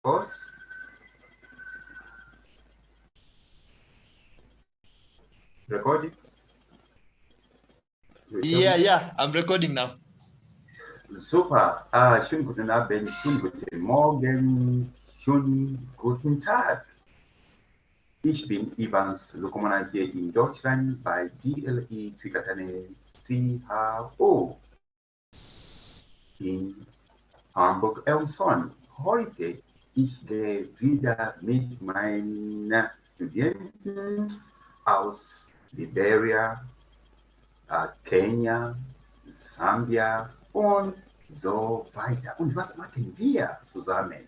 Pause. Recording. You tell me. Yeah, I'm recording now. Super. Schönen guten Abend, schönen guten Morgen, schönen guten Tag. Ich bin Ivans Lukomona hier in Deutschland bei DLE Twikatane CHO in Hamburg-Elmshorn. Heute ich gehe wieder mit meinen Studenten aus Liberia, Kenia, Sambia und so weiter. Und was machen wir zusammen?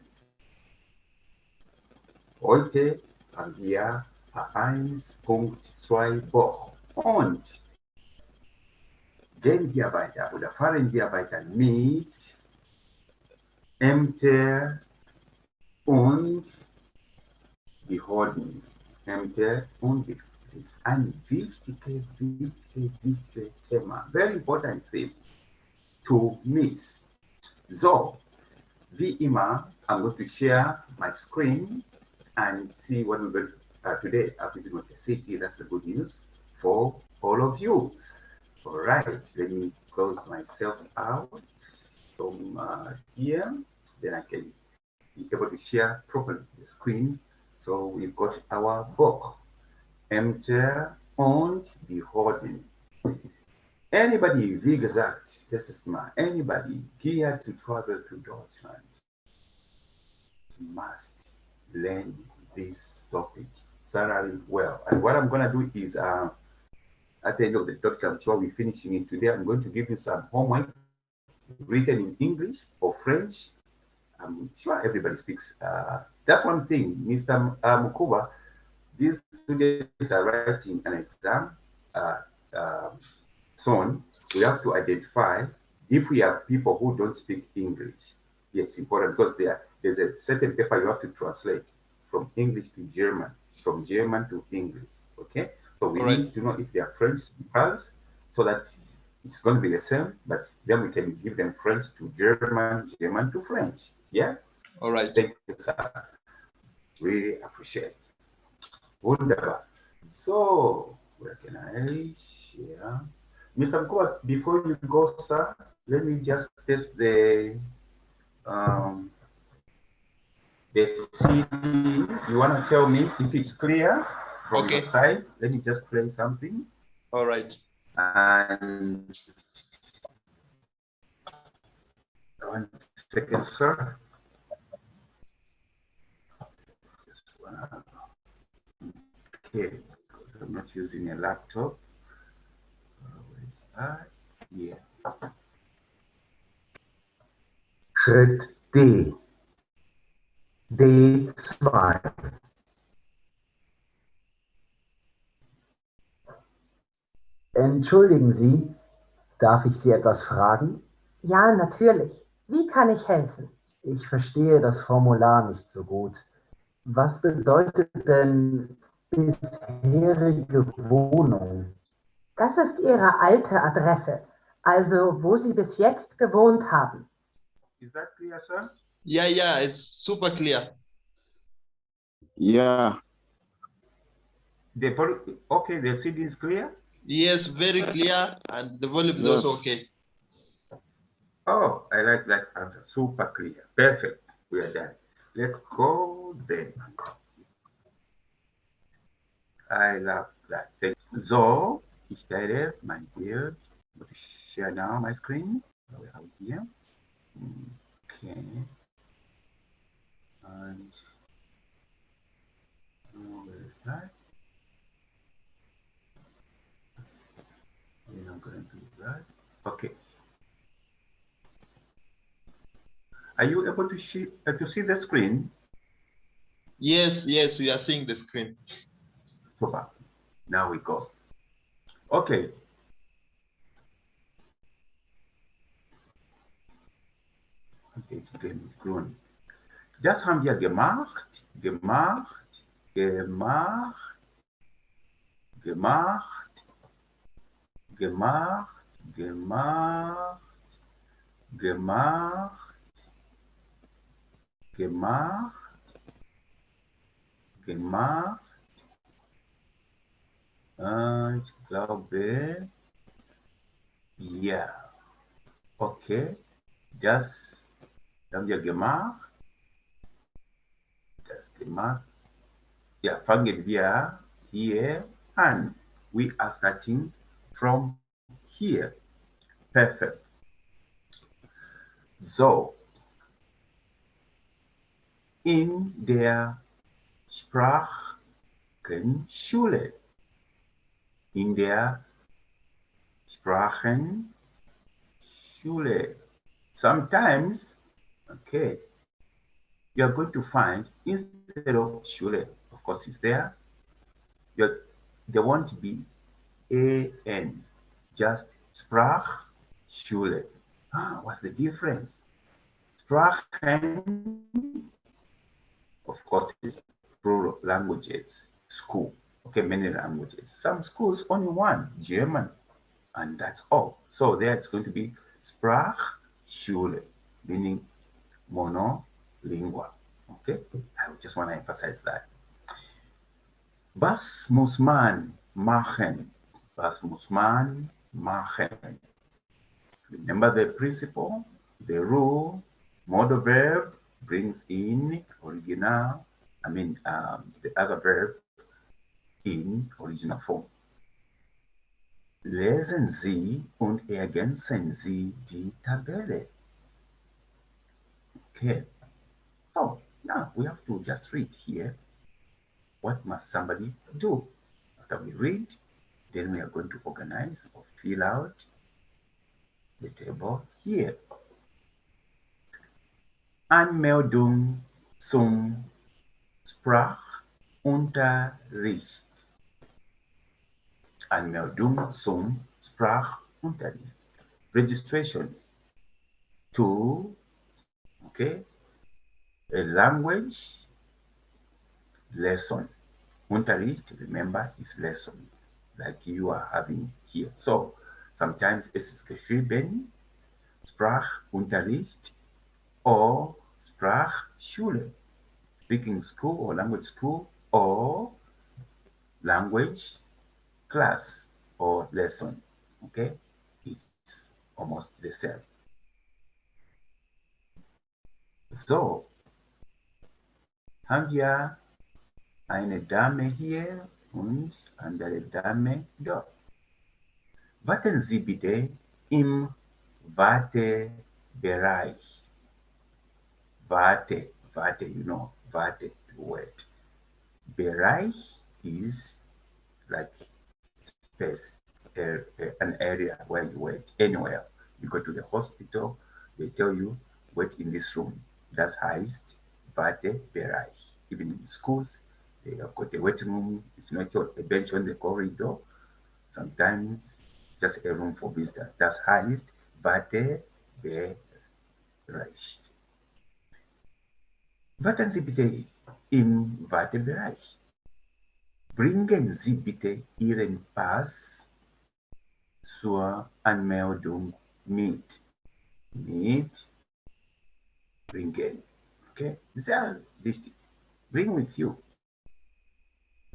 Heute haben wir 1.2 Buch und gehen wir weiter oder fahren wir weiter mit Ämter und Behörden. Ämter und Behörden. Ein wichtiges Thema. Very important thing to miss. So, wie immer, I'm going to share my screen and see what we're going to, today. I'm going to see here. That's the good news for all of you. All right, let me close myself out from here. Then I can be able to share properly the screen. So we've got our book, Ämter und Behörden. Anybody, wie gesagt, das ist mal, anybody geared to travel to Deutschland must learn this topic thoroughly well. And what I'm going to do is, at the end of the topic, I'm sure we're finishing it today. I'm going to give you some homework written in English or French. I'm sure everybody speaks. That's one thing, Mr. Mukuba. These students are writing an exam soon. We have to identify if we have people who don't speak English. It's important because there's a certain paper you have to translate from English to German, from German to English. Okay, so we need to know if they are French speakers, so that it's going to be the same, but then we can give them French to German, German to French. Yeah. All right. Thank you, sir. Really appreciate. Wunderbar. So, where can I share? Mr. Mkua, before you go, sir, let me just test the CD. You want to tell me if it's clear from your side? Let me just play something. All right. And one second, sir. Okay, I'm not using a laptop. Where is that? Here. Schritt D. D2. Entschuldigen Sie, darf ich Sie etwas fragen? Ja, natürlich. Wie kann ich helfen? Ich verstehe das Formular nicht so gut. Was bedeutet denn bisherige Wohnung? Das ist Ihre alte Adresse, also wo Sie bis jetzt gewohnt haben. Is that clear, sir? Yeah, it's super clear. Yeah. Okay, the CD is clear? Yes, very clear, and the volume is also okay. Oh, I like that answer. Super clear. Perfect. We are done. Let's go then. I love that. Thank you. So, ich teile mein Bild. Ich share now my screen. We are here. Okay. And where is that? We're not going to do that. Okay. Are you able to see the screen? Yes, we are seeing the screen. Super. Now we go. Okay. Okay, grün. Das haben wir gemacht, gemacht, gemacht, gemacht, gemacht, gemacht, gemacht, gemacht, gemacht. Ich glaube, ja. Okay. Das haben wir gemacht. Das gemacht. Ja, fangen wir hier an. We are starting from here. Perfect. So, in der Sprachenschule. In der Sprachenschule. Sometimes, okay, you are going to find instead of Schule, of course, it's there. There won't be an, just Sprachschule. What's the difference? Sprachen, of course, is plural languages, school. Okay, many languages. Some schools only one, German, and that's all. So there it's going to be Sprachschule, meaning monolingual. Okay, I just want to emphasize that. Was muss man machen? Was muss man machen? Remember the principle, the rule, modal verb brings in original, the other verb in original form. Lesen Sie und ergänzen Sie die Tabelle. Okay, so now we have to just read here. What must somebody do? After we read, then we are going to organize or fill out the table here. Anmeldung zum Sprachunterricht. Anmeldung zum Sprachunterricht. Registration to, okay, a language lesson. Unterricht, remember, is lesson, like you are having here. So sometimes es ist geschrieben Sprachunterricht or Sprachschule, speaking school or language school or language class or lesson. Okay, it's almost the same. So, haben wir eine Dame hier und andere Dame dort. Warten Sie bitte im Wartebereich. Warte, you know, warte, wait. Bereich is like space, an area where you wait, anywhere. You go to the hospital, they tell you, wait in this room. Das heißt, Wartebereich. Even in schools, they have got a waiting room. It's not a bench on the corridor. Sometimes it's just a room for visitors. Das heißt, Wartebereich. Warten Sie bitte im Wartebereich. Bringen Sie bitte Ihren Pass zur Anmeldung mit. Bringen. Okay, sehr wichtig. Bring with you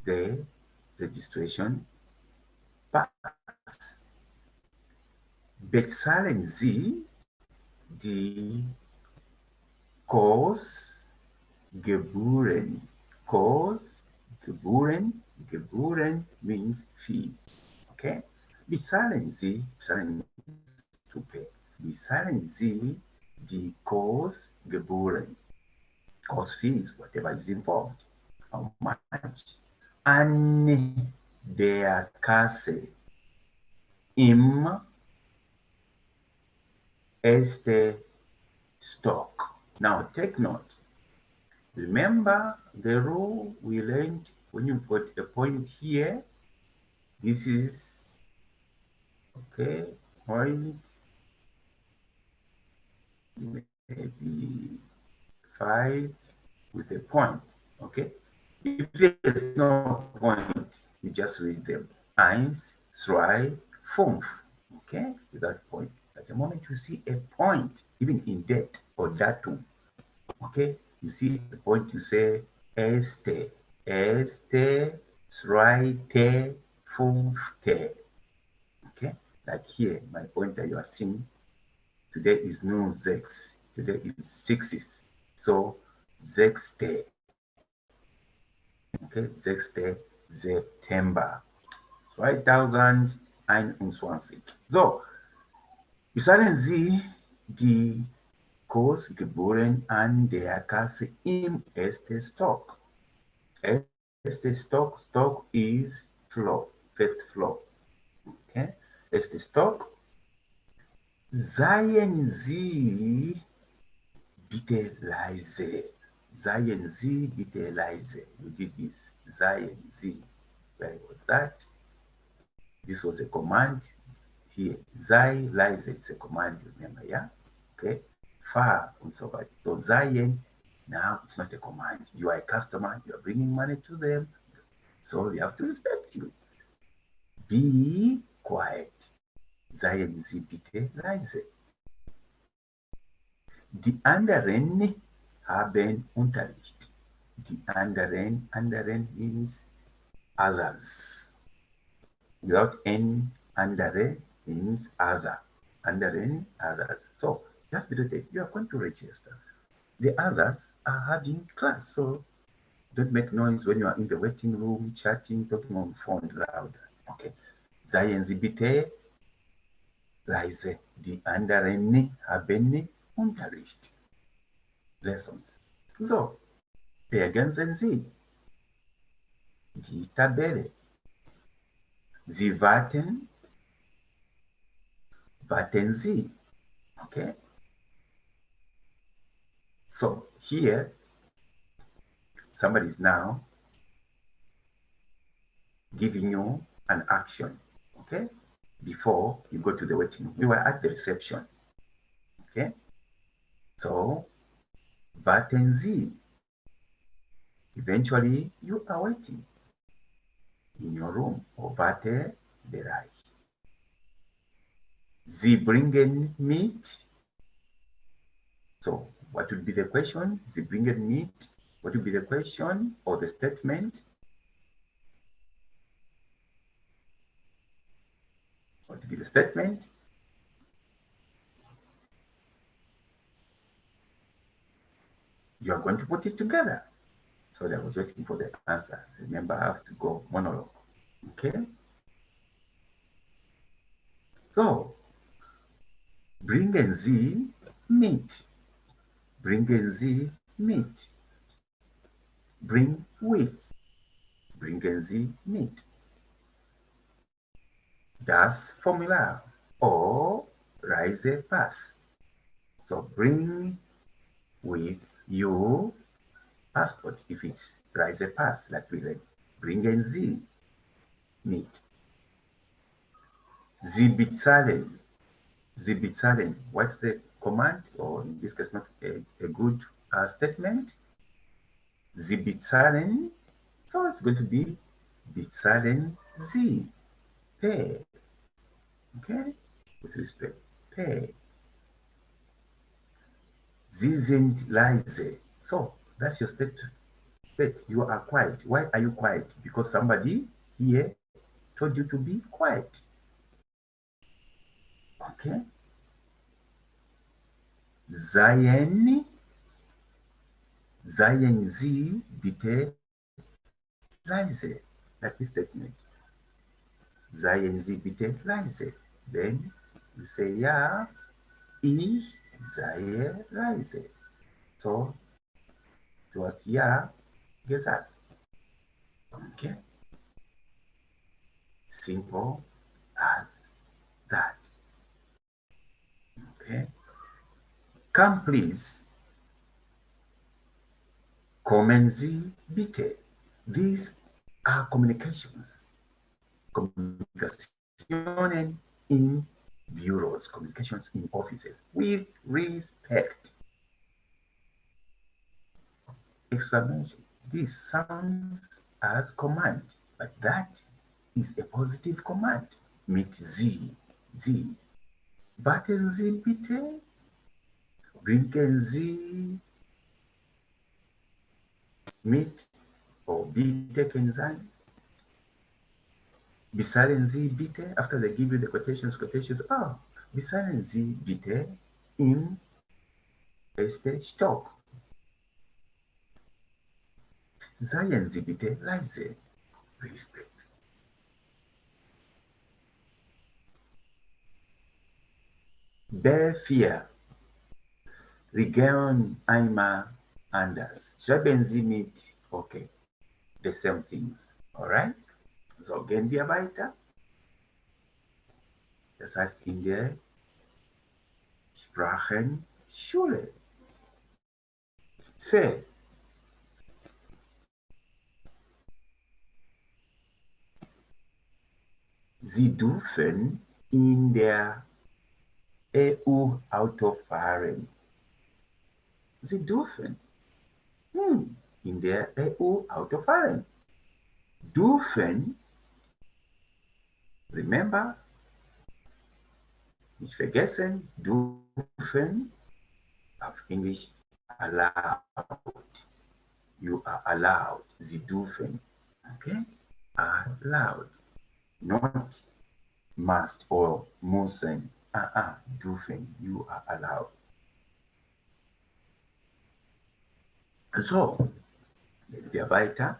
the registration pass. Bezahlen Sie die Kursgebühren. Gebühren means fees. Okay? Bezahlen Sie to pay. Bezahlen Sie die Kursgebühren. Course fees, whatever is involved. How much? An der Kasse im ersten Stock. Now take note. Remember the rule we learned when you put a point here. This is, okay, point, maybe 5 with a point, okay? If there's no point, you just read them. 1, 2, 5, okay? With that point. At the moment you see a point, even in that or datum, okay? You see the point, you say este, erste, zweite, fünfte. Okay, like here, my pointer you are seeing, today is no 6, today is 6th. So, sechste. Okay, 6. September 2021. So, misalnya Sie, die Kurs geboren an der Kasse im ersten Stock. Erster Stock, Stock is floor, first floor. Okay, erster Stock. Seien Sie bitte leise. Seien Sie bitte leise. You did this. Seien Sie. Where was that? This was a command. Here, sei leise is a command, remember, yeah? Okay. Fahr and so on. So seien, now it's not a command. You are a customer, you are bringing money to them, so they have to respect you. Be quiet. Seien Sie bitte leise. Die anderen haben Unterricht. Die anderen means others. Without N, andere means other. Anderen, others. So just below that, you are going to register. The others are having class, so don't make noise when you are in the waiting room, chatting, talking on phone louder. Okay. Seien Sie bitte leise. Die anderen haben Unterricht. Lessons. So, ergänzen Sie die Tabelle. Sie warten, warten Sie. Okay? So, here, somebody is now giving you an action. Okay? Before you go to the waiting room. You were at the reception. Okay? So, warten Sie. Eventually, you are waiting in your room. Or warte Bereich. Sie bringen mit. So, what would be the question? Sie bringen mit. What would be the question or the statement? What would be the statement? You are going to put it together. So I was waiting for the answer. Remember, I have to go monologue. Okay? So, bringen Sie mit. Bringen Sie mit. Bring with. Bringen Sie mit. Das Formular or Reisepass. So bring with your passport if it's Reisepass, like we read. Bringen Sie mit. Sie bezahlen. Sie bezahlen. What's the command? Or in this case, not a good statement. Sie bezahlen. So it's going to be bezahlen Sie. Pay. Okay? With respect. Pay. Sie sind leise. So that's your state. You are quiet. Why are you quiet? Because somebody here told you to be quiet. Okay? Seien Sie bitte leise. That is statement. Seien Sie bitte leise. Then you say, ja, ich sei leise. So, du hast ja gesagt. Okay? Simple as that. Okay? Come please. Kommen Sie bitte. These are communications. Communication in bureaus, communications in offices with respect. Exclamation. This sounds as command, but that is a positive command. Mit Sie. Sie. Warten Sie bitte. Bringen Sie mit bitte können sein. Bezahlen Sie bitte, after they give you the quotations, bezahlen Sie bitte im ersten Stock. Seien Sie bitte leise. Respekt. B4. Regeln einmal anders. Schreiben Sie mit, okay, the same things. Alright? So, gehen wir weiter. Das heißt, in der Sprachenschule. C. Sie dürfen in der EU Auto fahren. Sie dürfen in der EU Auto fahren. Dürfen, remember, nicht vergessen, dürfen, auf Englisch, allowed. You are allowed. Sie dürfen. Okay? Allowed. Not must or müssen. Dürfen. You are allowed. So, gehen wir weiter.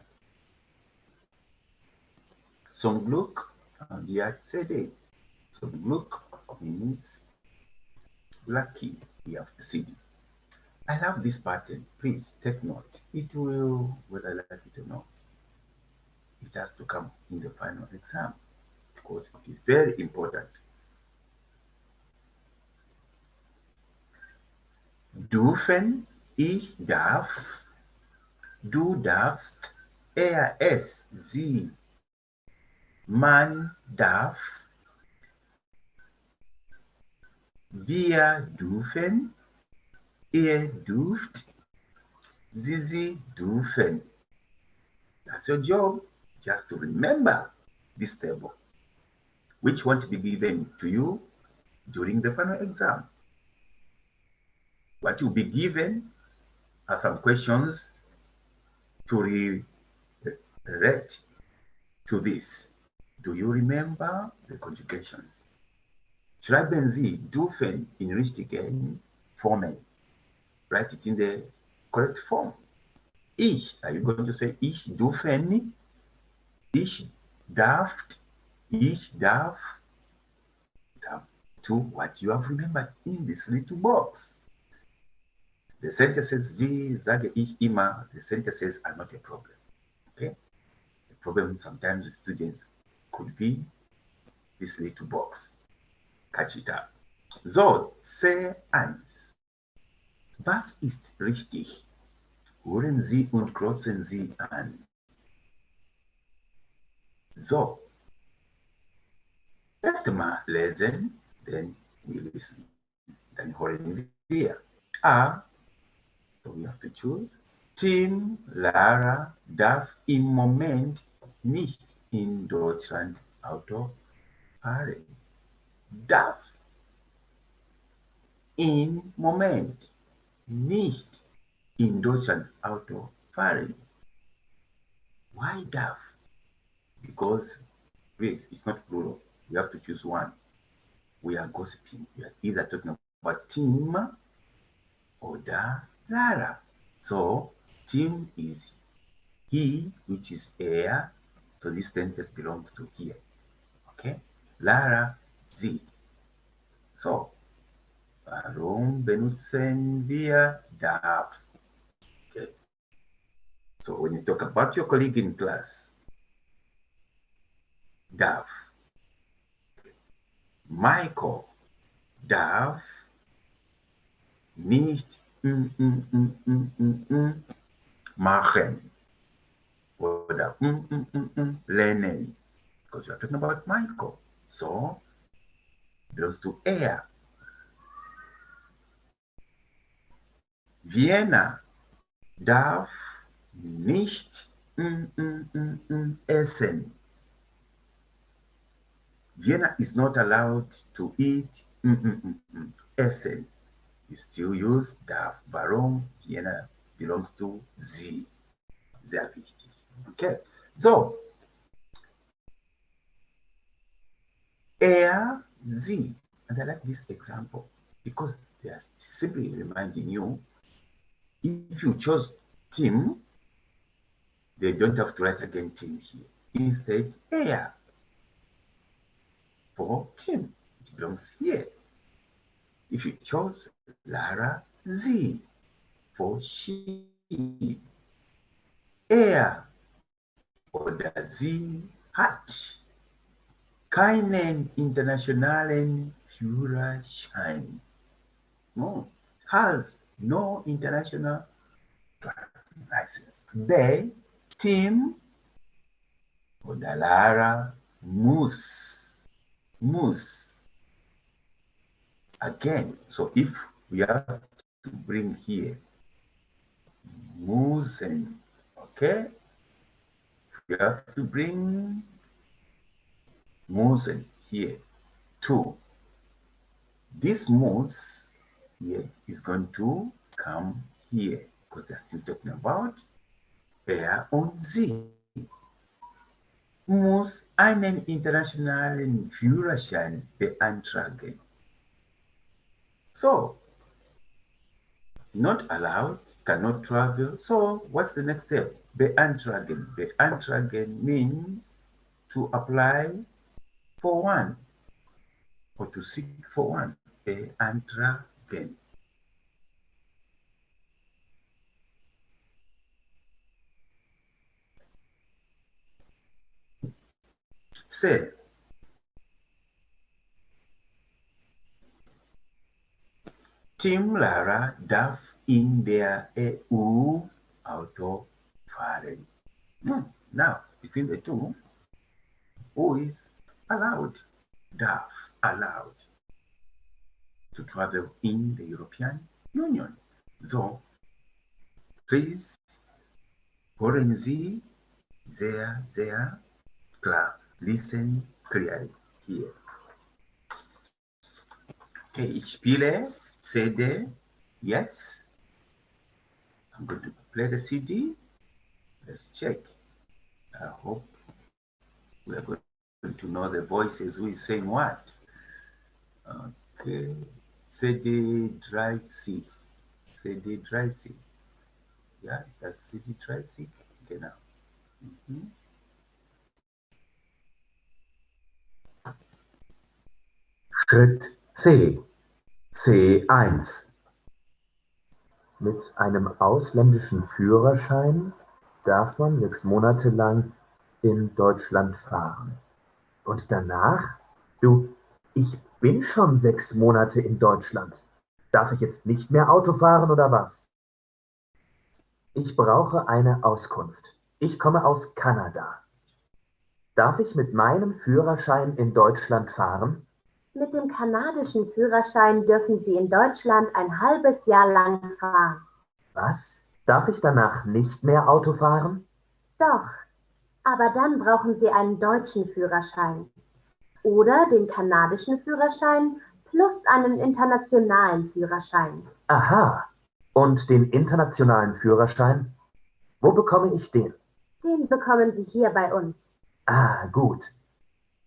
Zum Glück haben wir CD. Zum Glück means lucky. We have the CD. I love this pattern. Please take note. It will, whether I like it or not, it has to come in the final exam because it is very important. Dürfen, ich darf, du darfst, es, sie, man darf, wir dürfen, ihr dürft, sie dürfen. That's your job, just to remember this table, which won't be given to you during the final exam. What you'll be given are some questions to relate to this. Do you remember the conjugations? Schreiben Sie dürfen in richtigen Formen. Write it in the correct form. Ich, are you going to say ich dürfen? Ich darf, ich darf. It's up to what you have remembered in this little box. The sentences, wie sage ich immer, the sentences are not a problem. Okay? The problem sometimes with students could be this little box. Catch it up. So, C1. Was ist richtig? Hören Sie und kreuzen Sie an. So, erst mal lesen, then we listen. Dann hören wir. A. So we have to choose. Team Lara darf im Moment nicht in Deutschland Auto fahren. Darf im Moment nicht in Deutschland Auto fahren. Why darf? Because please, it's not plural. You have to choose one. We are gossiping. We are either talking about Tim or Lara. So Tim is he, which is er. So this sentence belongs to here. Okay? Lara, sie. So, warum benutzen wir darf? Okay. So when you talk about your colleague in class, darf. Michael darf nicht machen oder lernen, because you are talking about Michael. So belongs to er. Vienna darf nicht essen. Vienna is not allowed to eat essen. You still use darf. Warum? Vienna belongs to sie. Sehr wichtig. Okay, so er, sie, and I like this example because they are simply reminding you, if you chose Tim, they don't have to write again Tim here. Instead, er for Tim, it belongs here. If you chose Lara, sie for she, er oder sie hat keinen internationalen Führerschein. No, has no international driving license. They, Tim oder Lara muss. Again, so if we have to bring here müssen, okay? We have to bring müssen here too. This muss here is going to come here because they're still talking about er und sie. Muss einen internationalen Führerschein beantragen. So, not allowed, cannot travel. So, what's the next step? Beantragen. Beantragen means to apply for one or to seek for one. Beantragen. Say, Tim Lara darf in der EU Auto fahren. Now, between the two, who is allowed? Darf, allowed to travel in the European Union. So, please, hören Sie sehr, sehr klar. Listen clearly here. Okay, ich spiele CD jetzt. I'm going to play the CD. Let's check. I hope we are going to know the voices who is saying what. Okay, CD dry C. CD dry C. Ja, ist das CD dry C? Genau. Schritt C. C1. Mit einem ausländischen Führerschein darf man 6 Monate lang in Deutschland fahren. Und danach? Du, ich bin schon 6 Monate in Deutschland. Darf ich jetzt nicht mehr Auto fahren oder was? Ich brauche eine Auskunft. Ich komme aus Kanada. Darf ich mit meinem Führerschein in Deutschland fahren? Mit dem kanadischen Führerschein dürfen Sie in Deutschland ein halbes Jahr lang fahren. Was? Darf ich danach nicht mehr Auto fahren? Doch, aber dann brauchen Sie einen deutschen Führerschein oder den kanadischen Führerschein plus einen internationalen Führerschein. Aha. Und den internationalen Führerschein? Wo bekomme ich den? Den bekommen Sie hier bei uns. Ah, gut.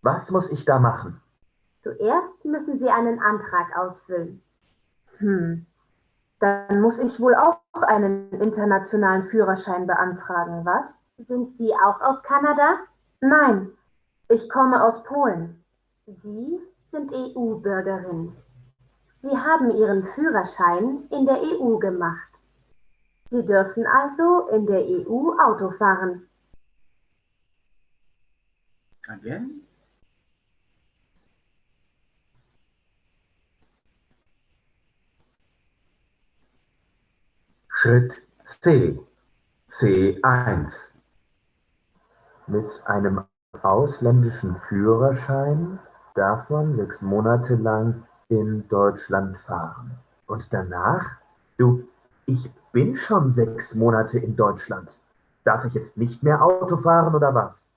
Was muss ich da machen? Zuerst müssen Sie einen Antrag ausfüllen. Dann muss ich wohl auch einen internationalen Führerschein beantragen, was? Sind Sie auch aus Kanada? Nein, ich komme aus Polen. Sie sind EU-Bürgerin. Sie haben Ihren Führerschein in der EU gemacht. Sie dürfen also in der EU Auto fahren. Again. Schritt C. C1. Mit einem ausländischen Führerschein darf man 6 Monate lang in Deutschland fahren. Und danach? Du, ich bin schon 6 Monate in Deutschland. Darf ich jetzt nicht mehr Auto fahren oder was?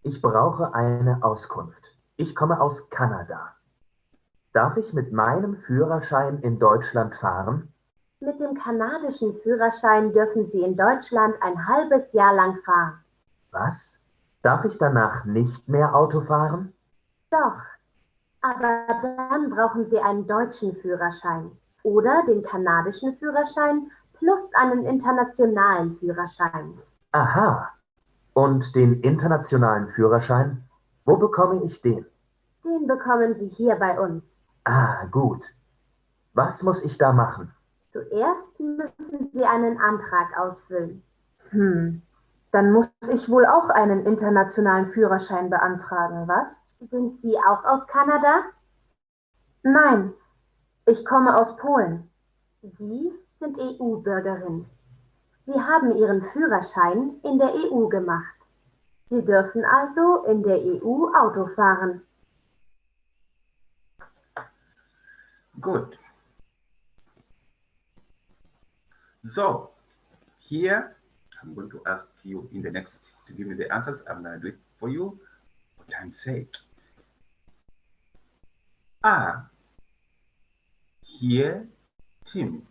Ich brauche eine Auskunft. Ich komme aus Kanada. Darf ich mit meinem Führerschein in Deutschland fahren? Mit dem kanadischen Führerschein dürfen Sie in Deutschland ein halbes Jahr lang fahren. Was? Darf ich danach nicht mehr Auto fahren? Doch, aber dann brauchen Sie einen deutschen Führerschein oder den kanadischen Führerschein plus einen internationalen Führerschein. Aha. Und den internationalen Führerschein? Wo bekomme ich den? Den bekommen Sie hier bei uns. Ah, gut. Was muss ich da machen? Zuerst müssen Sie einen Antrag ausfüllen. Dann muss ich wohl auch einen internationalen Führerschein beantragen, was? Sind Sie auch aus Kanada? Nein, ich komme aus Polen. Sie sind EU-Bürgerin. Sie haben Ihren Führerschein in der EU gemacht. Sie dürfen also in der EU Auto fahren. Good. So, here I'm going to ask you in the next to give me the answers. I'm going to do it for you for time's sake. Hier Tim.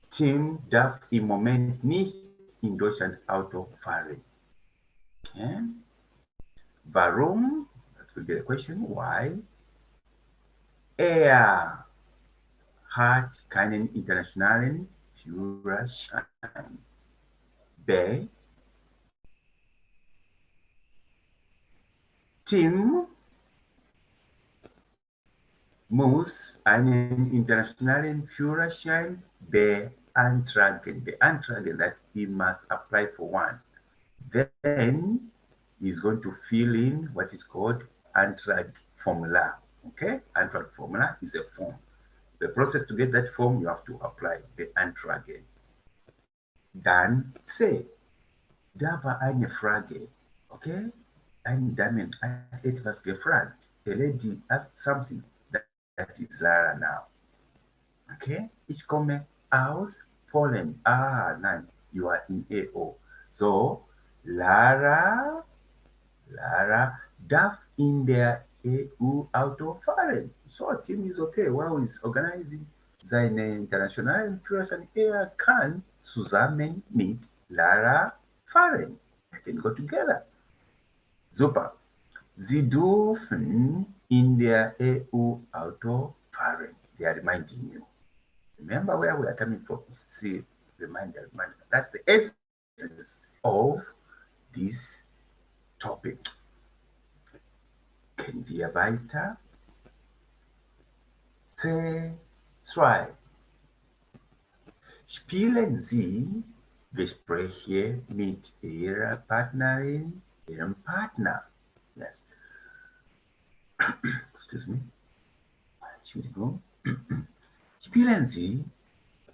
Tim darf im Moment nicht in Deutschland Auto fahren. Okay. Warum? That will be the question. Why? Er hat keinen internationalen Führerschein. B. Tim muss einen internationalen Führerschein beantragen. Beantragen, that he must apply for one. Then he's going to fill in what is called Antrag formula. Okay, Antrag formula is a form. The process to get that form, you have to apply the Antrag. Dann C. Da war eine Frage. Okay, eine Dame hat etwas gefragt. A lady asked something. That is Lara now. Okay, ich komme aus Polen. Ah, nein, you are in AO. So, Lara darf in der EU Auto fahren. So, Tim is okay. Wow, is organizing seine internationalen Führerschein. Er kann zusammen mit Lara fahren. They can go together. Super. Sie dürfen in der EU Auto fahren. They are reminding you. Remember where we are coming from. It's a reminder. That's the essence of this topic. Können wir weiter? C2. Spielen Sie Gespräche mit Ihrer Partnerin, Ihrem Partner? Yes. Excuse me. Entschuldigung. Spielen Sie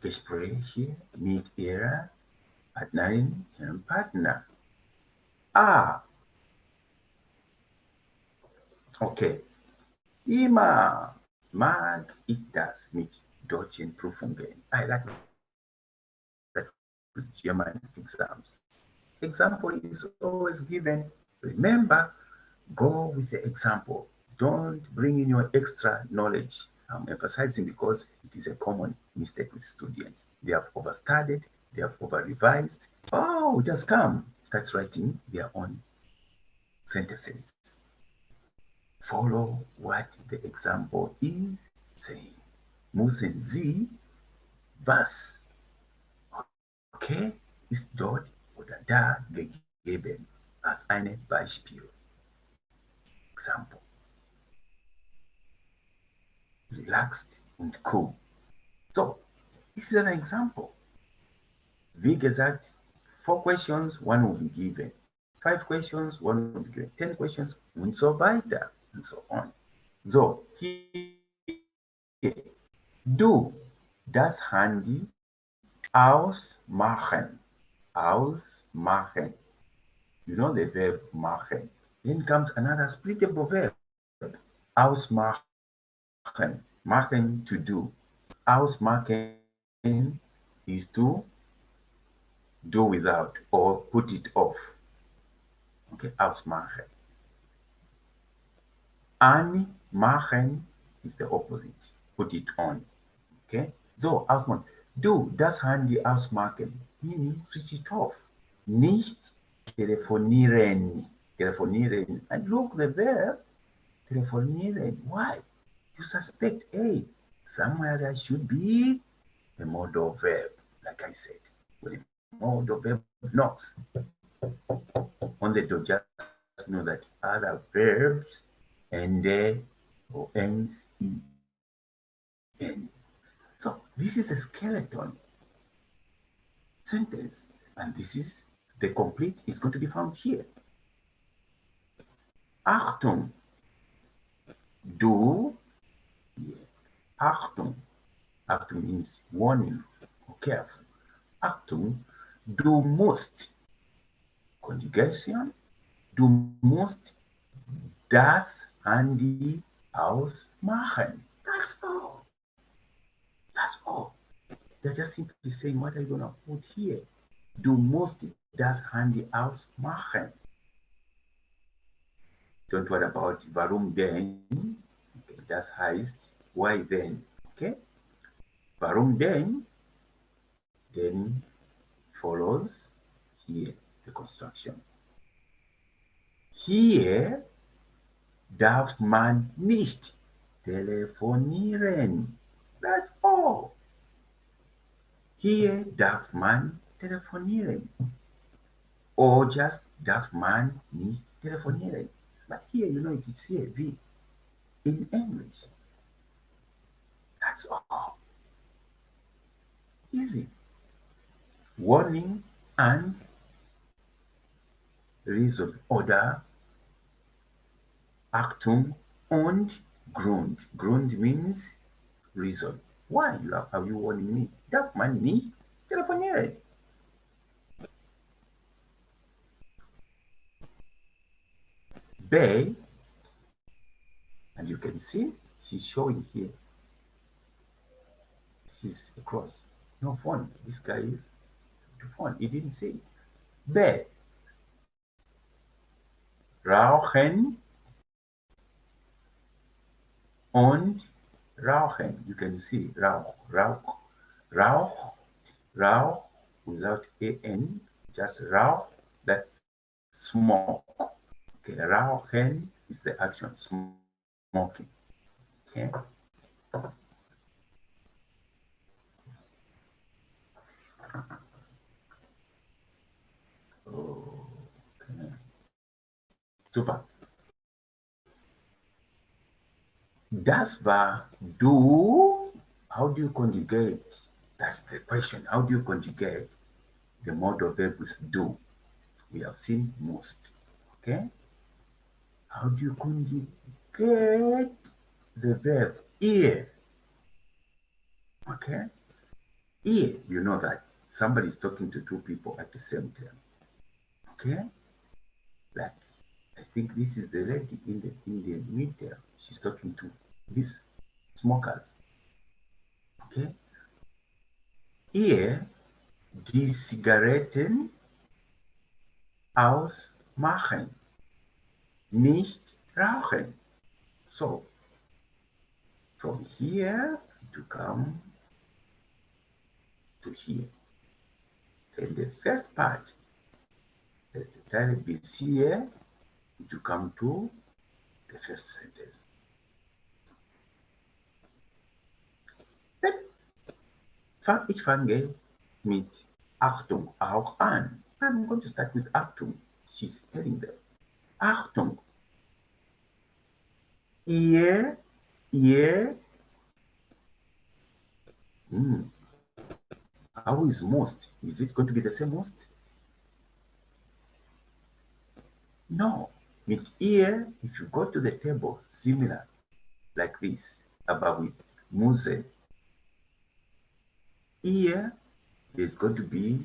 Gespräche mit Ihrer Partnerin, Ihrem Partner? Ah. Okay. Immer mag ich das mit deutschen Prüfungen. I like that with German exams. Example is always given. Remember, go with the example. Don't bring in your extra knowledge. I'm emphasizing because it is a common mistake with students. They have overstudied, they have over-revised. Oh, just come, starts writing their own sentences. Follow what the example is saying. Müssen Sie was, okay, ist dort oder da gegeben als ein Beispiel. Example. Relaxed und cool. So, this is an example. Wie gesagt, 4 questions, 1 will be given. 5 questions, 1 will be given. 10 questions und so weiter and so on. So, hier. Du das Handy ausmachen. Ausmachen. You know the verb machen. Then comes another splittable verb. Ausmachen. Machen, to do. Ausmachen is to do without or put it off. Okay, ausmachen. Anmachen is the opposite. Put it on. Okay, so ausmachen. Du das Handy ausmachen, meaning switch it off. Nicht telefonieren. Telefonieren. And look, the verb telefonieren. Why? You suspect, hey, somewhere there should be a modal verb, like I said. When a modal verb knocks on the door, just know that other verbs and or ends en. So this is a skeleton sentence, and this is the complete is going to be found here. Achtung, du, yeah. Achtung, Achtung means warning or careful. Achtung, du musst, conjugation, du musst das Handy ausmachen. That's all. That's all. They're just simply saying, what are you going to put here? Du musst das Handy ausmachen. Don't worry about warum denn. Okay, das heißt, why then? Okay? Warum denn? Then follows here, the construction. Hier darf man nicht telefonieren. That's all. Hier darf man telefonieren. Or just darf man nicht telefonieren. But here, you know, it is here, V, in English. That's all. Easy. Warning and reason. Oder Achtung und Grund. Grund means reason. Why are you warning me? Darf man nicht telefonieren? B, and you can see she's showing here. This is a cross. No phone. This guy is the phone. He didn't say it. B, rauchen und rauchen. You can see Rauch, Rauch, Rauch, Rauch without an, just Rauch, that's smoke. Okay, rauchen is the action, smoking. Okay. Okay. Super. Das war du. How do you conjugate? That's the question. How do you conjugate the modal verb with do? We have seen most. Okay. How do you conjugate the verb ear? Okay. Ear, you know that somebody is talking to two people at the same time. Okay. Like, I think this is the lady in the middle. She's talking to these smokers. Okay. Ihr die Zigaretten ausmachen, nicht rauchen. So, from here to come to here. And the first part, as the title is here, to come to the first sentence. Ich fange mit Achtung auch an. I'm going to start with Achtung. She's telling them. Achtung. Ihr. How is most? Is it going to be the same most? No. With ear, if you go to the table, similar, like this, about with Muse, ear is going to be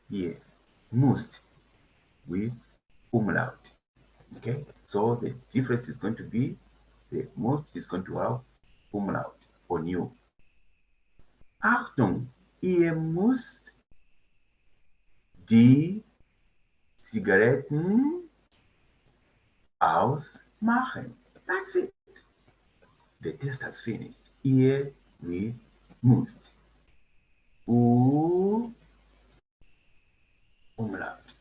here, most, with umlaut. Okay, so the difference is going to be the most is going to have umlaut for new. Achtung, ihr müsst die Zigaretten ausmachen. That's it. The test has finished. Ihr müsst. U umlaut.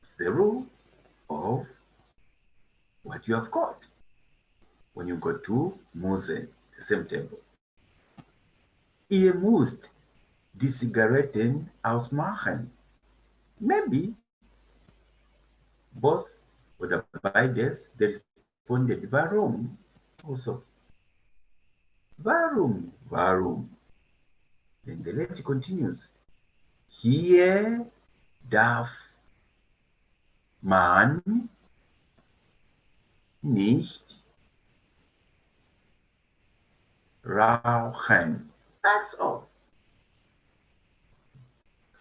It's the rule of what you have got when you go to Musen, the same table. Ihr müsst die Zigaretten ausmachen. Maybe both oder beides, they responded, warum? Also, warum? Warum? Then the letter continues. Hier darf man nicht rauchen. That's all.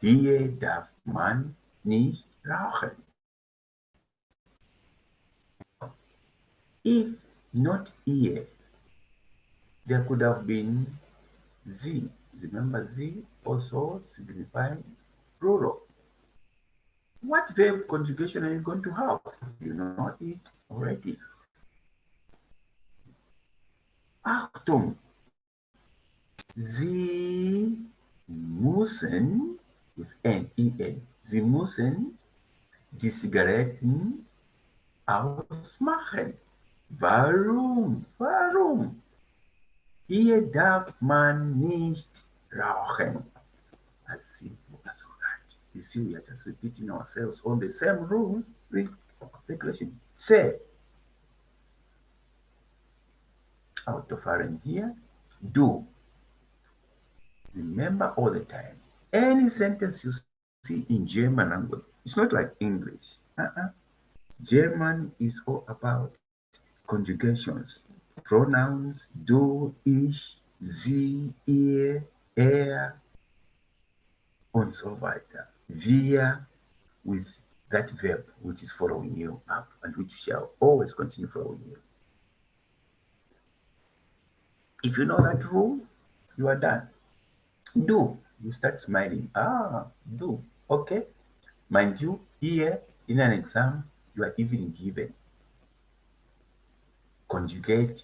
Hier darf man nicht rauchen. If not here, there could have been Z. Remember, Z also signifying plural. What verb conjugation are you going to have? You know it already. Achtung! Sie müssen, with N-E-N, Sie müssen die Zigaretten ausmachen. Warum? Warum? Hier darf man nicht rauchen. As simple as that. You see, we are just repeating ourselves on the same rules. Regulation. Say, autofahren here. Do. Remember all the time. Any sentence you see in German language, it's not like English. German is all about conjugations, pronouns, du, ich, sie, ihr, er, und so weiter. Wir, with that verb which is following you up and which shall always continue following you. If you know that rule, you are done. Do, you start smiling. Do, okay. Mind you, here in an exam, you are even given conjugate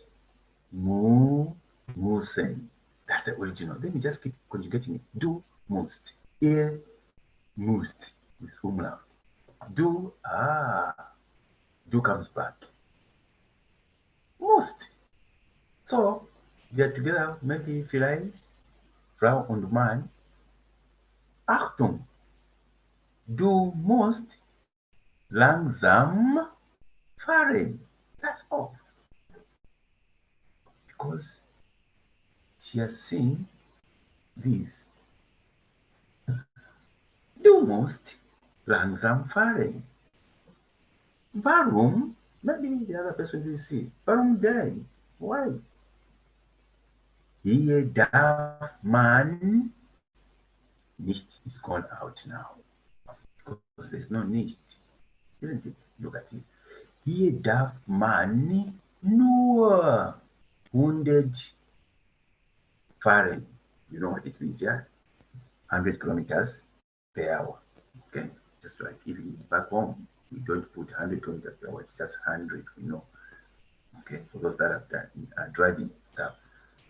müssen. That's the original. Then you just keep conjugating it. Do, musst. Ihr, musst, with umlaut. Do, do comes back. Musst. So, they are together, maybe vielleicht, Frau und Mann. Achtung, du musst langsam fahren. That's all. Because she has seen this. Du musst langsam fahren. Warum? Maybe the other person will see. Warum denn? Why? Hier darf man nicht is gone out now. Because there's no nicht. Isn't it? Look at it. Hier darf man nur 100 fahren. You know what it means, yeah? 100 kilometers per hour. Okay? Just like even back home, we don't put 100 kilometers per hour, it's just 100, we know. Okay? For those that have done driving stuff.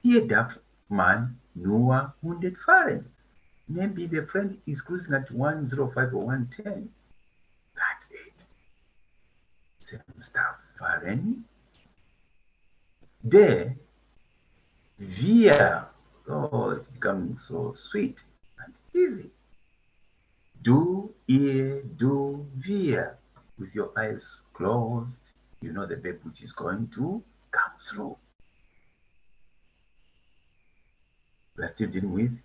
Hier darf man nur 100 fahren. Maybe the friend is cruising at 105 or 110. That's it. Same stuff. Fahren. Der, wir. Oh, it's becoming so sweet and easy. Do, ihr, do, wir. With your eyes closed, you know the verb which is going to come through. We are still dealing with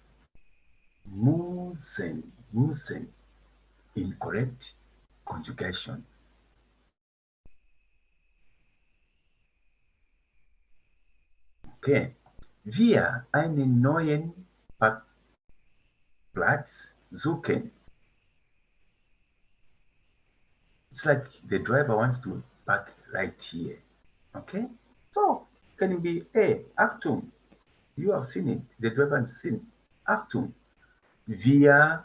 müssen, müssen, incorrect conjugation. Okay, wir einen neuen Parkplatz suchen. It's like the driver wants to park right here. Okay, so can it be Achtung? You have seen it. The driver has seen Achtung. Wir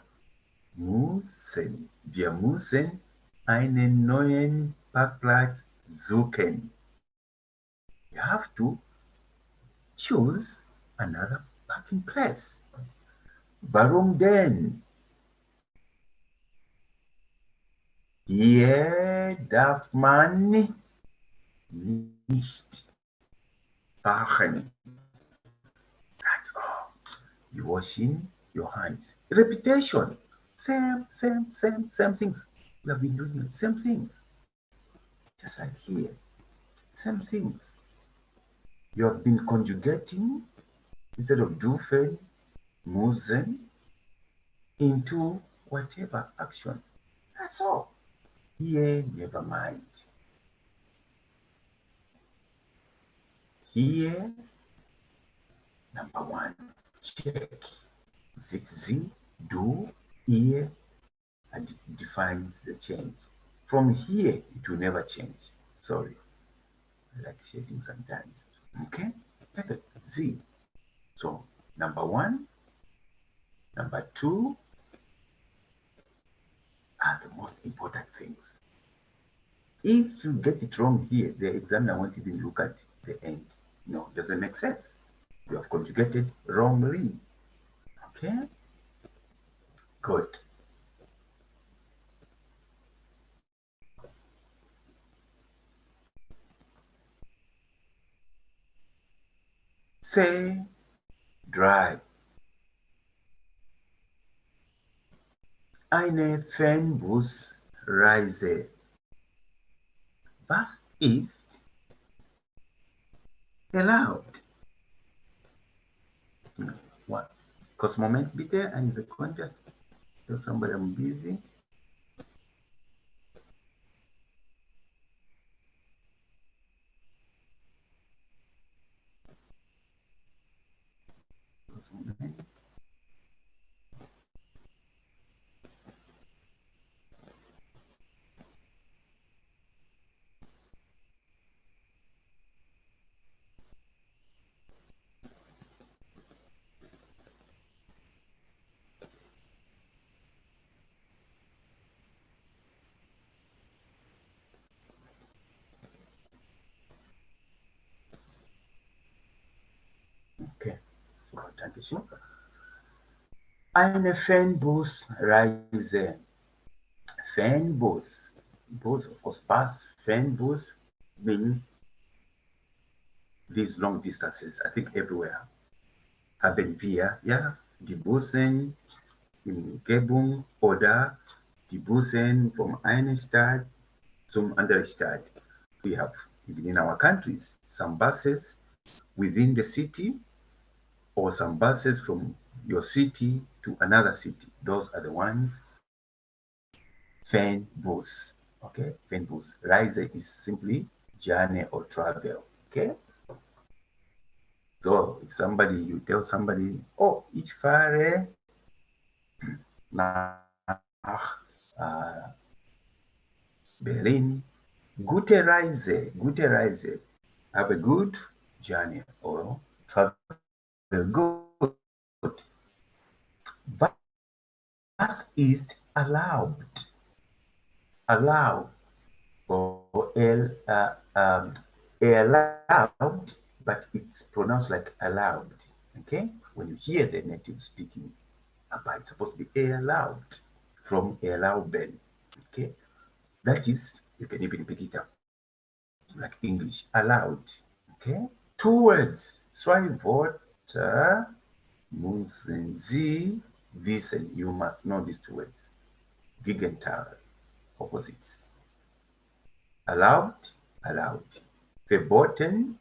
müssen einen neuen Parkplatz suchen. You have to choose another parking place. Warum denn? Hier darf man nicht parken. That's all. You washing your hands. Repetition. Same things. We have been doing the same things. Just like here. Same things. You have been conjugating instead of dürfen, müssen into whatever action. That's all. Here, never mind. Here, number one, check. Sie, du, here, and it defines the change. From here, it will never change. Sorry. I like shading sometimes. Okay? Perfect. Z. So, number one, number two are the most important things. If you get it wrong here, the examiner won't even look at the end. No, doesn't make sense. You have conjugated wrongly. Okay? Good. Say, drive. Eine Fernbusreise. Was ist erlaubt? What? Kurz Moment bitte, eine Sekunde. Tell somebody I'm busy. Kurz Moment. Okay, gut, danke schön. Eine Fernbusreise. Fernbus. Bus, of course, bus. Fernbus means these long distances. I think everywhere. Haben wir, ja, die Bussen in Umgebung oder die Bussen vom einen Stadt zum anderen Stadt. We have, even in our countries, some buses within the city or some buses from your city to another city. Those are the ones. Fernbus. Okay, Fernbus. Reise is simply journey or travel. Okay. So if somebody, you tell somebody, oh, ich fahre nach Berlin. Gute Reise, gute Reise. Have a good journey or travel good. Was ist erlaubt? Allow or allowed, but it's pronounced like allowed. Okay, when you hear the native speaking, it's supposed to be allowed from erlauben. Okay, that is, you can even pick it up like English, allowed. Okay, two words. Zwei Wörter müssen Sie wissen. You must know these two words. Gegenteil, opposites. Allowed, allowed. Verboten,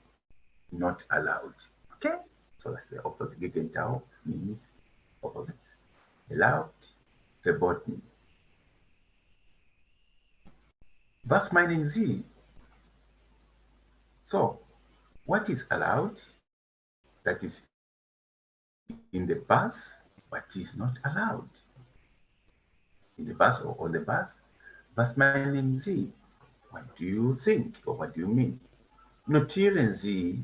not allowed. Okay? So that's the opposite. Gegenteil means opposites. Allowed, verboten. Was meinen Sie? So, what is allowed? That is in the bus, but is not allowed. In the bus or on the bus. Was meinen Sie? What do you think or what do you mean? Notieren Sie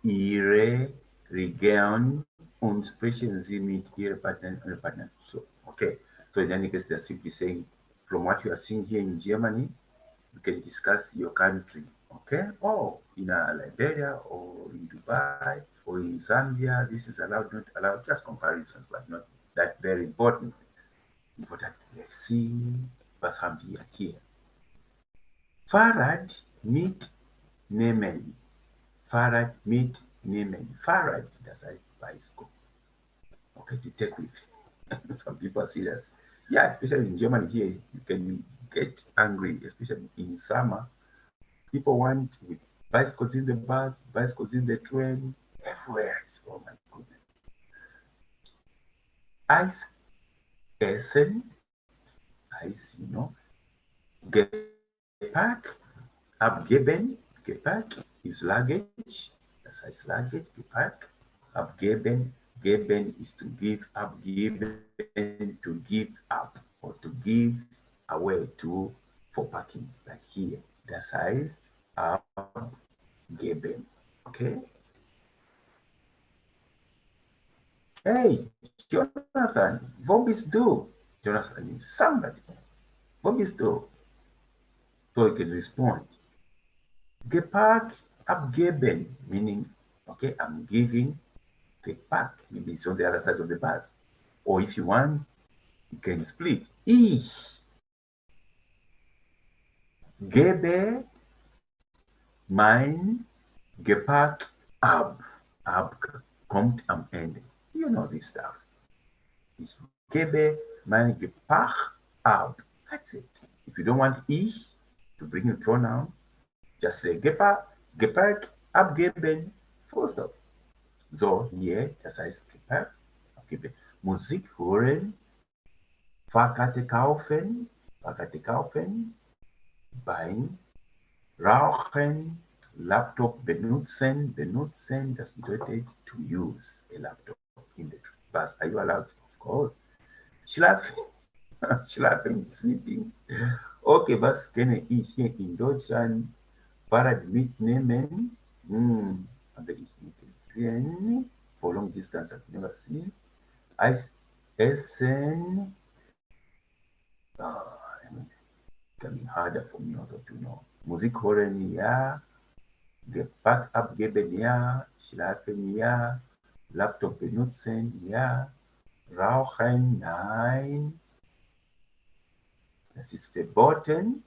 Ihre Regeln und sprechen Sie mit Ihrer Partner. So, okay. So in any case, they're simply saying, from what you are seeing here in Germany, you can discuss your country Okay, or in Liberia or in Dubai or in Zambia, this is allowed, not allowed, just comparisons, but not that very important. Important. Let's see what's happening here. Farad mit Nehmen. Farad mit Nehmen. Farad, das heißt bicycle. Okay, to take with. Some people are serious. Yeah, especially in Germany here, you can get angry, especially in summer. People want with bicycles in the bus, bicycles in the train, everywhere. Oh my goodness. Eis essen, Eis, Gepäck abgeben, Gepäck is luggage, das heißt luggage, Gepäck. Abgeben, geben is to give, abgeben to give up or to give away to for packing, like here. Das heißt abgeben, okay? Hey, Jonathan, wo bist du? Jonathan is somebody. Wo bist du? So you can respond. Gepäck abgeben, meaning, okay, I'm giving the pack. Maybe it's on the other side of the bus. Or if you want, you can split. Ich gebe mein Gepäck ab. Ab kommt am Ende. You know this stuff. Ich gebe mein Gepäck ab. That's it. If you don't want ich to bring a pronoun, just say Gepäck abgeben. Full stop. So hier, das heißt Gepäck abgeben. Musik hören, Fahrkarte kaufen, Bein, rauchen, Laptop benutzen, das bedeutet to use a laptop in the bus. Are you allowed? Of course. Schlafen, schlafen, sleeping. Okay, was kenne ich hier in Deutschland? Fahrrad mitnehmen, habe ich nicht gesehen. For long distance, I've never seen. Eis essen, becoming harder for me also to know. Musik hören, ja. Gepäck abgeben, ja. Schlafen, ja. Laptop benutzen, ja. Rauchen, nein. Das ist verboten.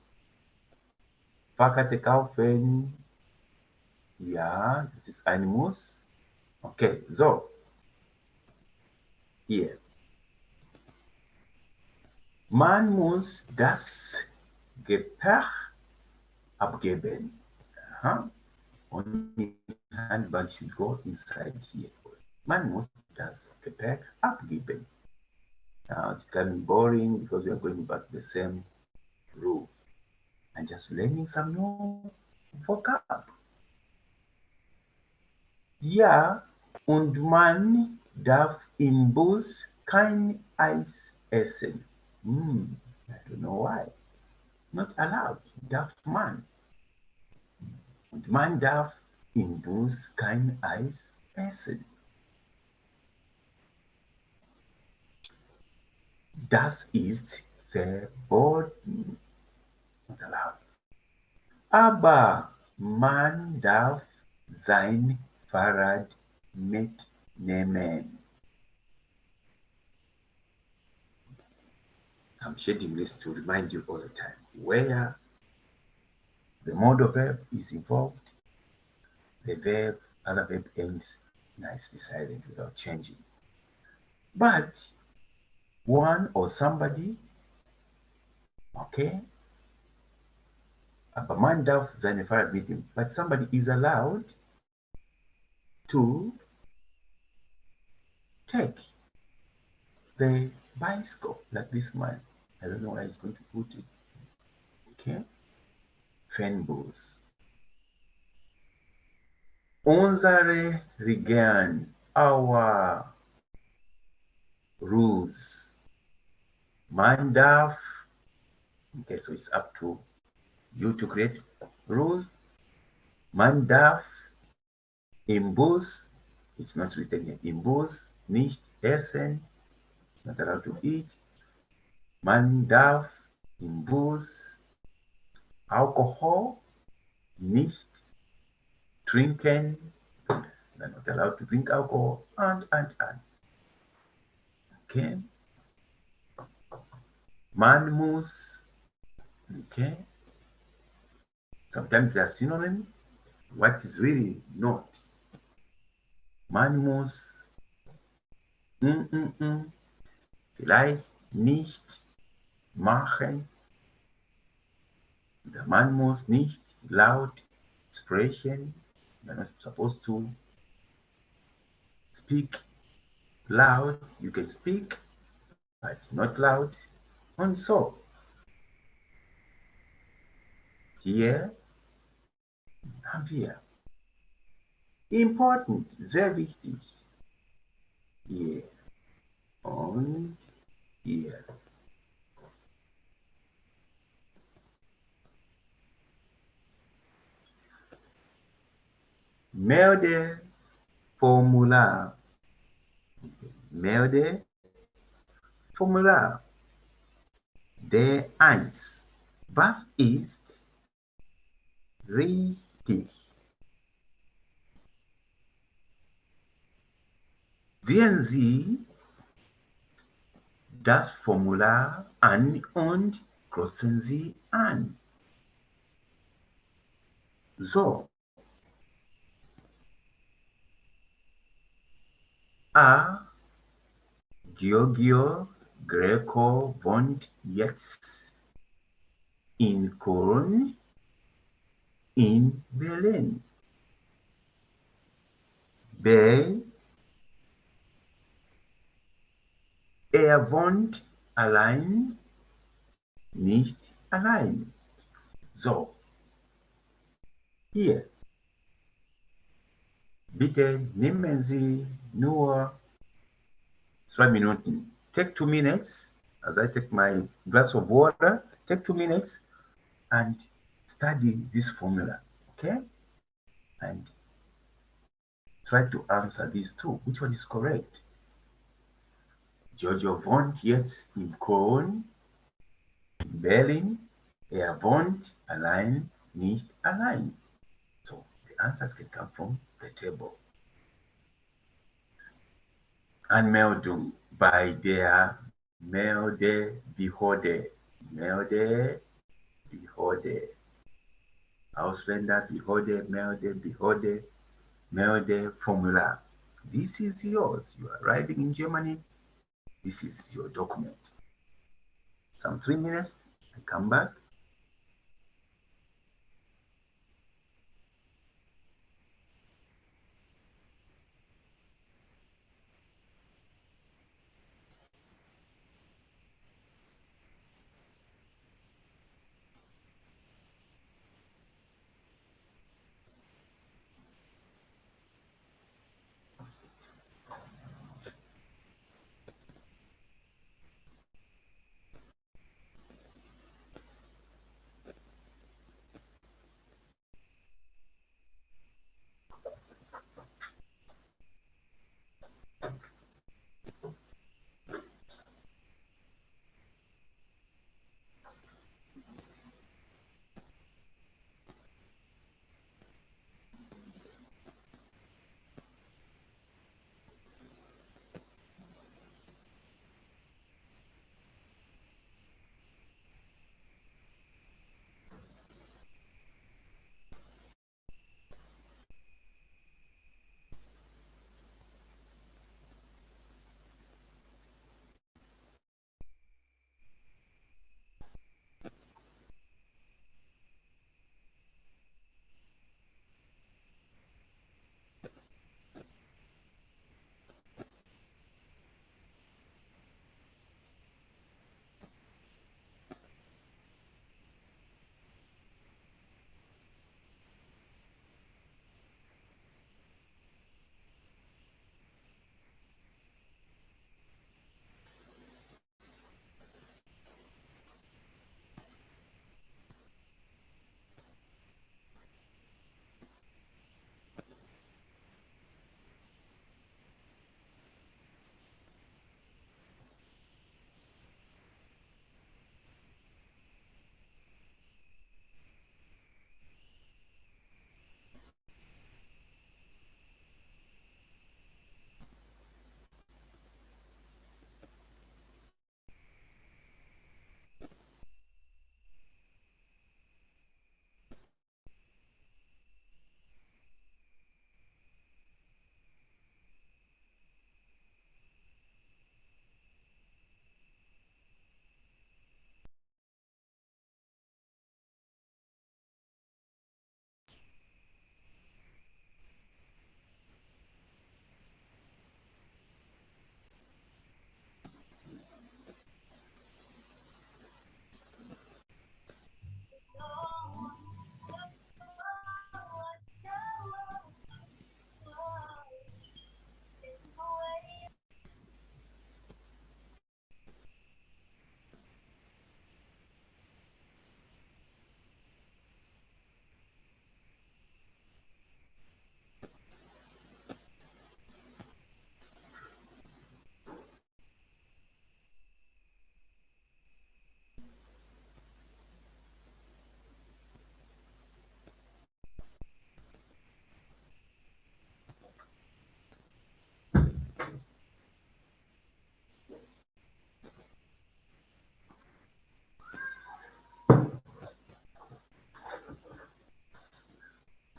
Fahrkarte kaufen, ja. Das ist ein Muss. Okay, so. Hier. Man muss das Gepäck abgeben. Only handbag should go inside here. Man muss das Gepäck abgeben. Now it's becoming boring because we are going back to the same rule and just learning some new vocab. Ja, und man darf im Bus kein Eis essen. I don't know why. Not allowed, darf man. Und man darf im Bus kein Eis essen. Das ist verboten. Not allowed. Aber man darf sein Fahrrad mitnehmen. I'm shading this to remind you all the time where the modal verb is involved, the verb, other verb ends nicely silent without changing. But one or somebody, okay, aber man darf seine Fahrrad mitnehmen, but somebody is allowed to take the bicycle, like this man. I don't know where he's going to put it. Okay, Fanbos. Unsere Regeln, our rules. Man darf, okay, so it's up to you to create rules. Man darf im Bus, it's not written here, im Bus nicht essen, it's not allowed to eat. Man darf im Bus Alcohol nicht trinken, they're not allowed to drink alcohol, and. Okay? Man muss, okay? Sometimes they are synonyms. What is really not? Man muss, vielleicht nicht machen. Der Mann muss nicht laut sprechen. You're not supposed to speak loud. You can speak, but not loud. And so, here and here. Important, sehr wichtig. Hier und hier. Melde Formular. Melde Formular. Der 1. Was ist richtig? Sehen Sie das Formular an und kreuzen Sie an. So. A. Giorgio Greco wohnt jetzt in Köln, in Berlin. B. Er wohnt allein, nicht allein. So. Hier. Bitte nehmen Sie nur 2 Minuten. Take 2 minutes as I take my glass of water. Take 2 minutes and study this formula, okay? And try to answer these two. Which one is correct? Giorgio wohnt jetzt in Köln, in Berlin. Er wohnt allein, nicht allein. So the answers can come from the table. Anmeldung bei der Meldebehörde. Meldebehörde. Ausländerbehörde, Meldebehörde, Meldeformular. This is yours. You are arriving in Germany. This is your document. Some 3 minutes, I come back.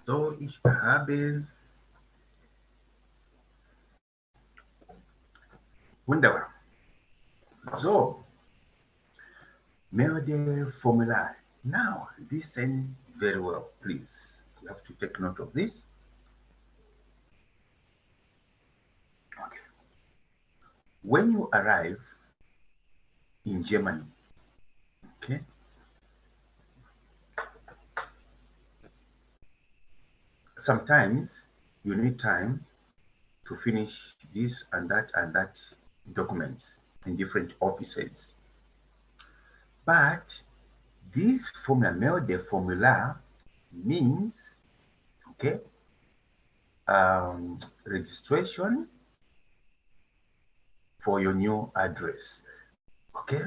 So ich habe wunderbar. So, Meldeformula. Now, listen very well, please. You have to take note of this. Okay. When you arrive in Germany, okay, sometimes you need time to finish this and that documents in different offices. But this formula, Melde formula, means, okay, registration for your new address. Okay,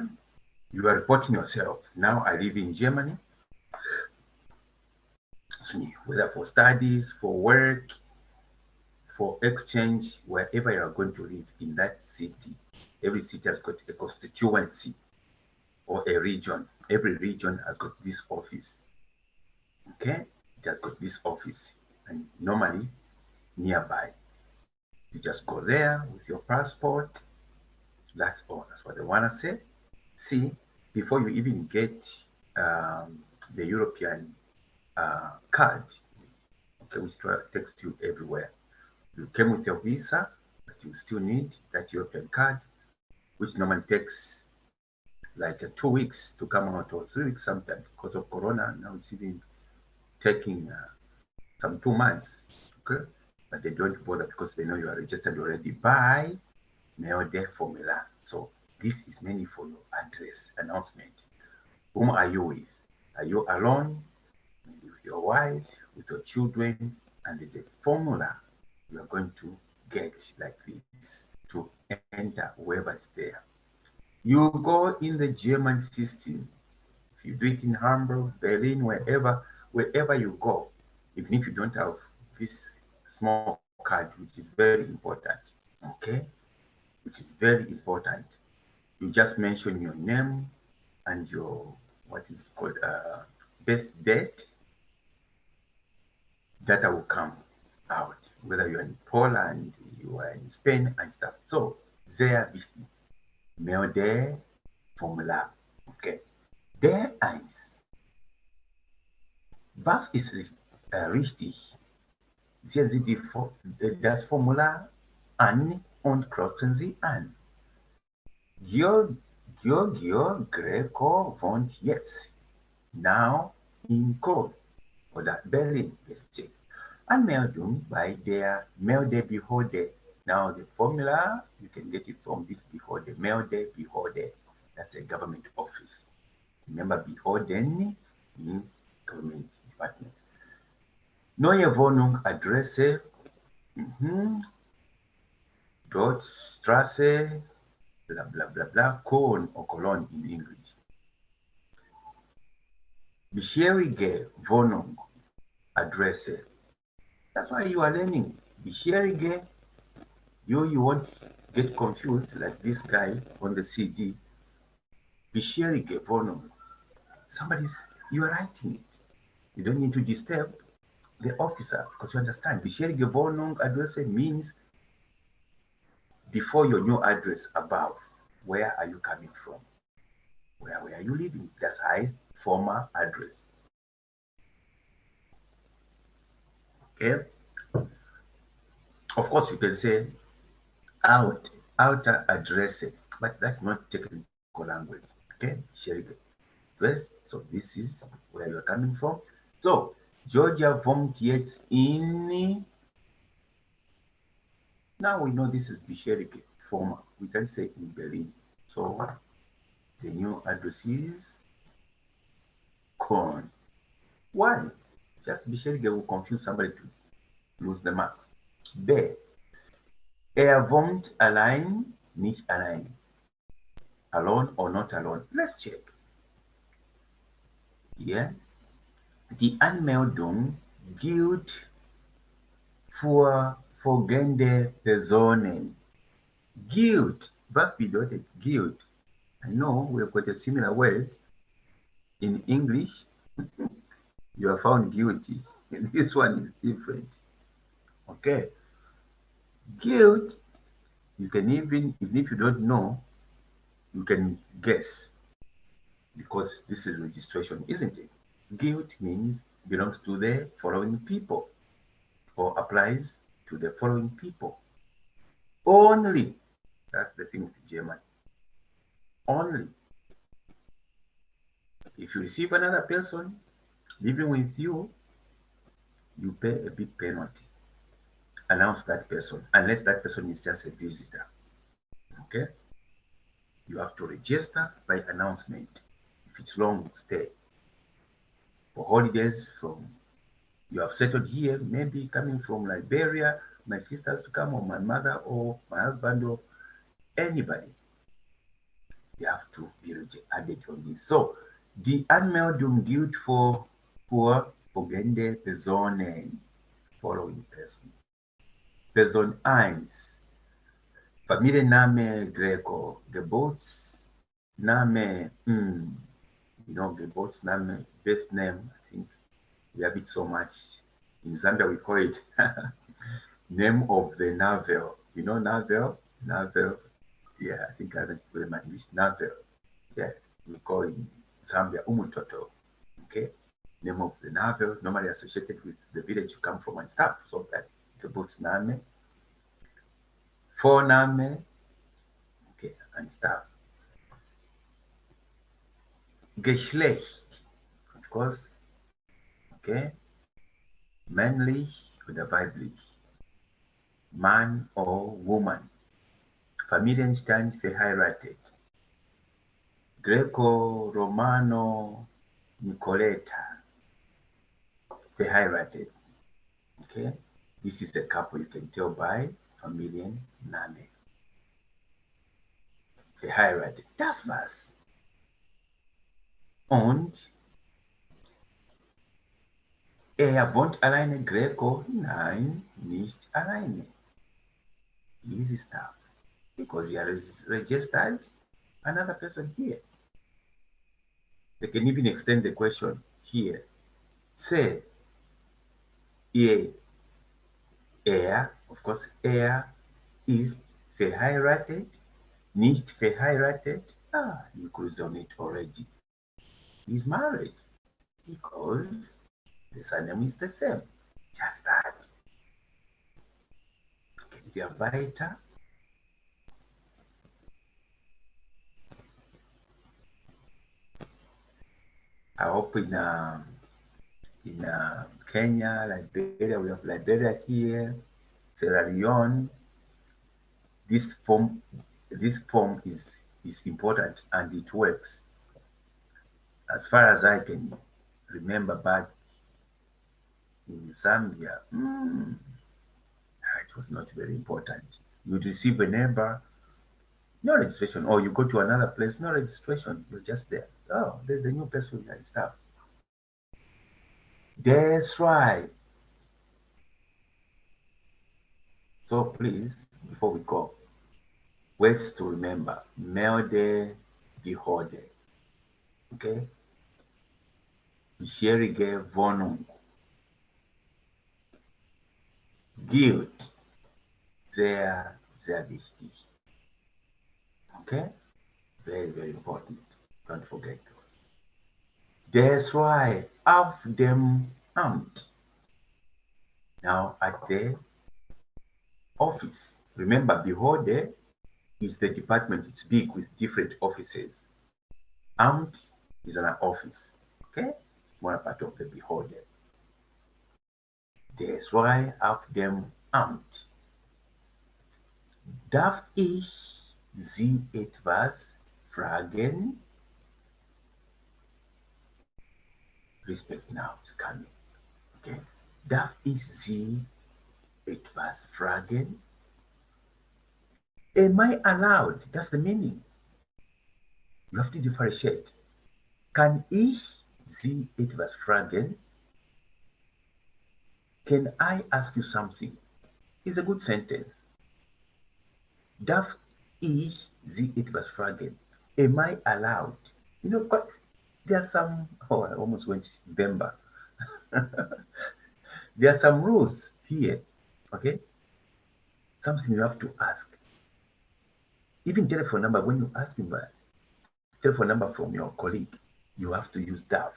you are reporting yourself. Now I live in Germany, so whether for studies, for work, for exchange, wherever you are going to live in that city. Every city has got a constituency or a region. Every region has got this office. Okay, it has got this office, and normally nearby. You just go there with your passport. That's all. That's what they want to say. See, before you even get the European card, okay, which takes you everywhere. You came with your visa, but you still need that European card, which normally takes like 2 weeks to come out, or 3 weeks sometimes because of Corona. Now it's even taking some 2 months. Okay, but they don't bother because they know you are registered already by Melde formula. So this is mainly for your address announcement. Whom are you with? Are you alone? Maybe with your wife, with your children? And there's a formula you are going to get like this to enter whoever is there. You go in the German system. If you do it in Hamburg, Berlin, wherever you go, even if you don't have this small card, which is very important, okay? Which is very important. You just mention your name and your, what is it called, birth date. Data will come out, whether you're in Poland, you are in Spain and stuff. So, sehr wichtig. Melde Formular. Okay. Der 1. Was ist richtig? Sehen Sie das Formular an und kreuzen Sie an. Giorgio Greco wohnt jetzt now in Köln oder Berlin. Let's check. Anmeldung bei der Meldebehörde. Now the formula, you can get it from this Behörde, Meldebehörde. That's a government office. Remember, Behörden means government departments. Neue Wohnung, Adresse, dort, Straße, blah, blah, blah, blah, Köln or Cologne in English. Bisherige Wohnung, Adresse. That's why you are learning. Bisherige, you won't get confused like this guy on the CD. Bisherige Wohnung. You are writing it. You don't need to disturb the officer because you understand. Bisherige Wohnung, Adresse means before your new address above. Where are you coming from? Where are you living? That's highest former address. Okay. Of course, you can say outer address, but that's not technical language. Okay, sharing address. So this is where you're coming from. So Georgia wohnt jetzt in. Now we know this is Bisherike, former. We can say in Berlin. So the new address is Köln. Why? Just Bisherike will confuse somebody to lose the marks. B. Wohnt allein, nicht allein. Alone or not alone. Let's check. Yeah. Die Anmeldung gilt für folgende Personen. Gilt. Was bedeutet gilt? I know we've got a similar word in English. You are found guilty. This one is different. Okay. Guilt, you can even if you don't know, you can guess because this is registration, isn't it? Guilt means belongs to the following people or applies to the following people. Only. That's the thing with German. Only. If you receive another person living with you, you pay a big penalty. Announce that person, unless that person is just a visitor. Okay? You have to register by announcement. If it's long stay. For holidays from you have settled here, maybe coming from Liberia, my sisters to come, or my mother, or my husband, or anybody. You have to be added on this. So, die Anmeldung gilt für folgende Personen, following persons. Person 1, Familienname Greco, Geburtsname, Geburtsname, birth name, I think we have it so much. In Zambia, we call it name of the navel. You know navel? Navel. Yeah, I think I haven't very much English. Navel. Yeah, we call it in Zambia Umutoto. Okay, name of the navel, normally associated with the village you come from and stuff. So that's Geburtsname, Vorname, okay, and stuff. Geschlecht, of course, okay, männlich oder weiblich, man or woman. Familienstand verheiratet. Greco-Romano Nicoleta verheiratet. Okay, this is a couple, you can tell by Familienname. Verheiratet. Das war's. Und er wohnt alleine, Greco? Nein, nicht alleine. Easy stuff. Because he has registered another person here. They can even extend the question here. Say, er, of course, er ist verheiratet, nicht verheiratet. You could on it already. He's married because the surname is the same. Just that. Gehen wir weiter. I hope in Kenya, Liberia, we have Liberia here, Sierra Leone. This form is important and it works. As far as I can remember back in Zambia, it was not very important. You'd receive a neighbor, no registration, or you go to another place, no registration, you're just there. Oh, there's a new person and stuff. That's right. So please, before we go, words to remember. Melde die Horde. Okay? Schwierige Wohnung. Guilt. Sehr, sehr wichtig. Okay? Very, very important. Don't forget those. That's right. Auf dem Amt. Now at the office. Remember, Behörde is the department. It's big with different offices. Amt is an office. Okay? One part of the Behörde. That's why auf dem Amt. Darf ich Sie etwas fragen? Respect now is coming. Okay? Darf ich Sie etwas fragen? Am I allowed? That's the meaning. You have to differentiate. Kann ich Sie etwas fragen? Can I ask you something? It's a good sentence. Darf ich Sie etwas fragen? Am I allowed? You know, there's some, I almost went Bemba. There are some rules here, okay? Something you have to ask. Even telephone number, when you ask him a telephone number from your colleague, you have to use DAF.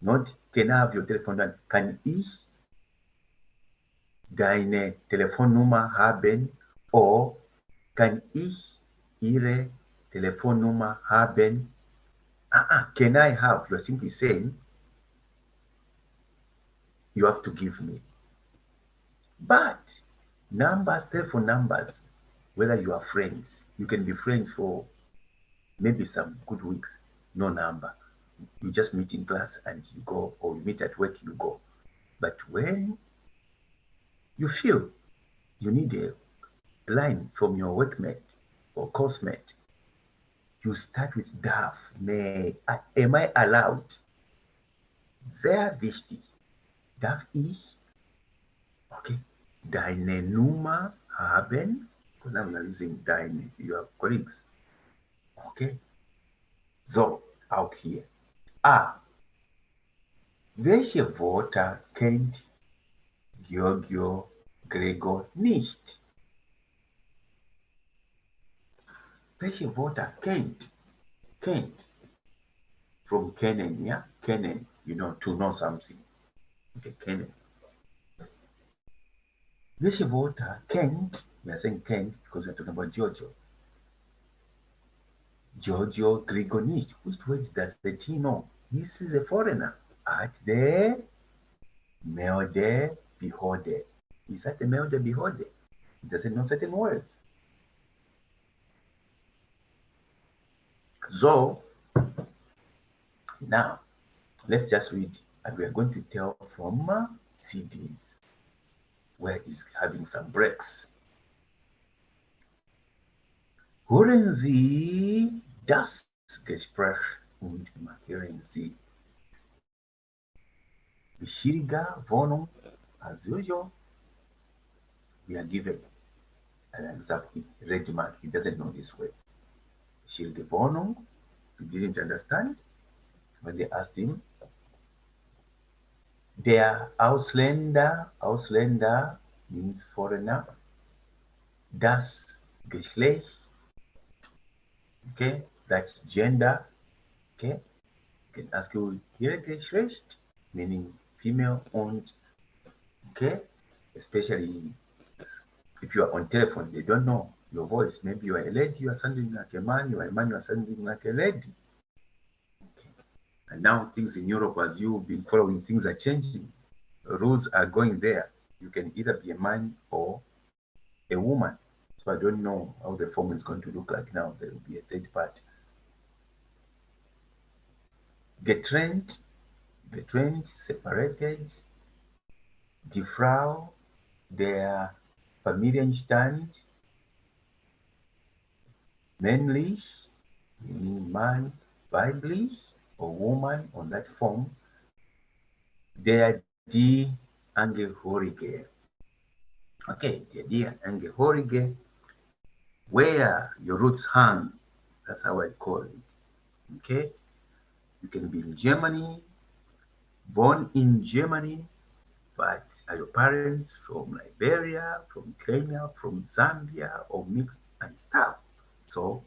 Not, can I have your telephone number? Kann ich deine Telefonnummer haben? Or kann ich Ihre Telefonnummer haben? Can I have? You're simply saying, you have to give me. But numbers, telephone numbers, whether you are friends, you can be friends for maybe some good weeks, no number. You just meet in class and you go, or you meet at work, you go. But when you feel you need a line from your workmate or coursemate, you start with darf. Am I allowed? Sehr wichtig. Darf ich, okay, deine Nummer haben? Because now we are using deine, your colleagues. Okay. So, auch hier. Welche Wörter kennt Giorgio Gregor nicht? Welche Wörter kennt? Kennt. From kennen, yeah? Kennen, to know something. Okay, kennen. Welche Wörter kennt? We are saying kennt because we are talking about Giorgio. Giorgio Gregor nicht. Which words does he know? This is a foreigner. At the Melde Behörde. He's at the Melde Behörde. He doesn't know certain words. So, now, let's just read, and we are going to tell from CDs, where he's having some breaks. Hören Sie das Gespräch und markieren Sie. Beschädiger Wohnung, as usual, we are given an example, red mark, he doesn't know this word. Beschädigte Wohnung, he didn't understand when they asked him. Der Ausländer, Ausländer means foreigner. Das Geschlecht, okay, that's gender, okay. You can ask you hier Geschlecht, meaning female und, okay, especially if you are on telephone, they don't know your voice. Maybe you are a lady, you are sounding like a man, you are a man, you are sounding like a lady. Okay. And now things in Europe, as you've been following, things are changing. Rules are going there. You can either be a man or a woman. So I don't know how the form is going to look like now. There will be a third part. Getrennt, separated. Die Frau, der Familienstand. Männlich, meaning man. Weiblich, or woman on that form. Die Angehörige. Okay, die Angehörige, where your roots hang. That's how I call it. Okay, you can be in Germany, born in Germany, but are your parents from Liberia, from Kenya, from Zambia, or mixed and stuff? So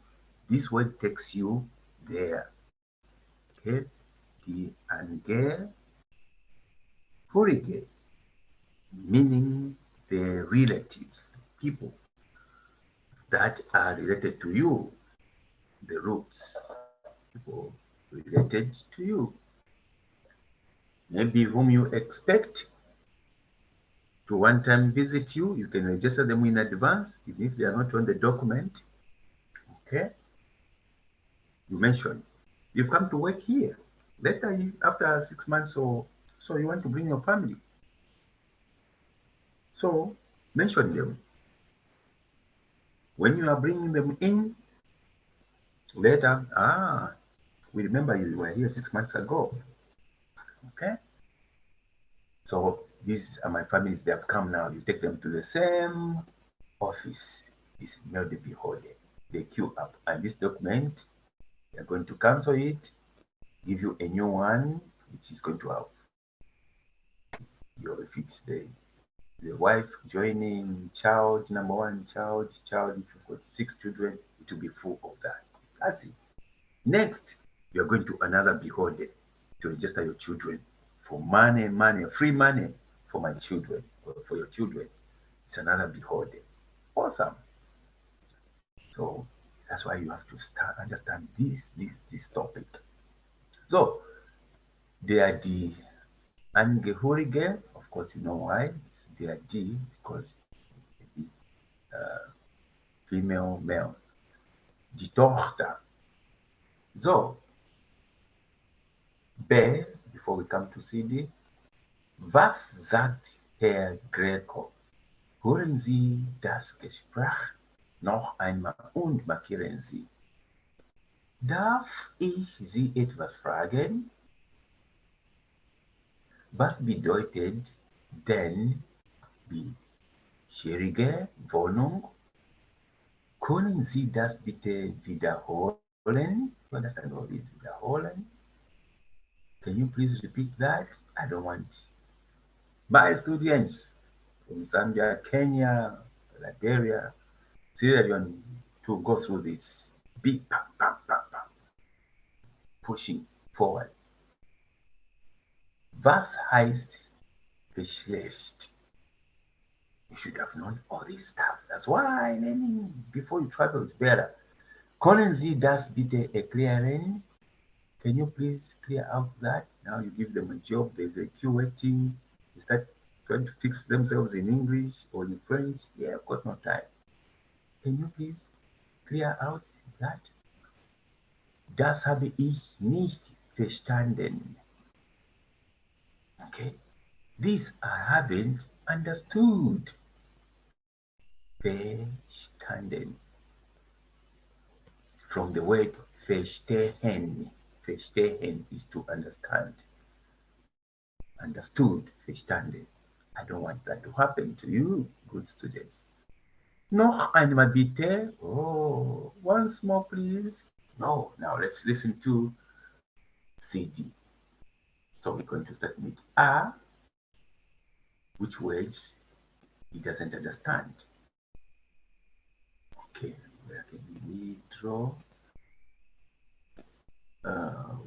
this word takes you there. Okay, the Angehörige, meaning the relatives, people that are related to you, the roots, people related to you, maybe whom you expect to one time visit you. You can register them in advance, even if they are not on the document. Okay, you mentioned you've come to work here. Later, after 6 months or so, you want to bring your family. So mention them. When you are bringing them in, later, we remember you were here 6 months ago. Okay, so these are my families. They have come now. You take them to the same office. This Melde Behörde. They queue up, and this document, they're going to cancel it, give you a new one, which is going to have if it's the wife joining child, number one child, if you've got 6 children, it will be full of that. That's it. Next, you're going to another beholder to register your children for money, free money for my children or for your children. It's another beholder. Awesome. So that's why you have to understand this topic. So they are the Angehörige, of course you know why. They are the because the female, male. Die Tochter. So B, before we come to CD, was sagt Herr Greco? Hören Sie das Gespräch noch einmal und markieren Sie. Darf ich Sie etwas fragen? Was bedeutet denn bisherige Wohnung? Können Sie das bitte wiederholen? You understand what is wiederholen? Can you please repeat that? I don't want my students from Zambia, Kenya, Liberia, Sierra Leone to go through this big pushing forward. Was heißt Geschlecht? You should have known all this stuff. That's why learning before you travel is better. Können Sie das bitte erklären? Can you please clear out that? Now you give them a job, there's a queue waiting, they start trying to fix themselves in English or in French. Yeah, I've got no time. Can you please clear out that? Das habe ich nicht verstanden. Okay, this I haven't understood. Verstanden. From the word verstehen. Verstehen is to understand. Understood, verstanden. I don't want that to happen to you, good students. Noch einmal bitte. Oh, once more, please. No, now let's listen to CD. So we're going to start with A, which words he doesn't understand. Okay, where can we draw?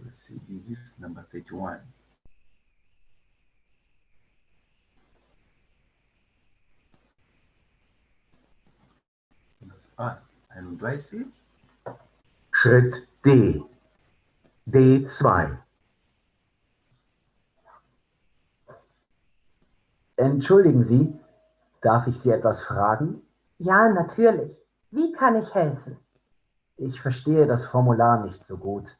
Let's see, this is number 31. And do I see? Schritt D. D2. Entschuldigen Sie, darf ich Sie etwas fragen? Ja, natürlich. Wie kann ich helfen? Ich verstehe das Formular nicht so gut.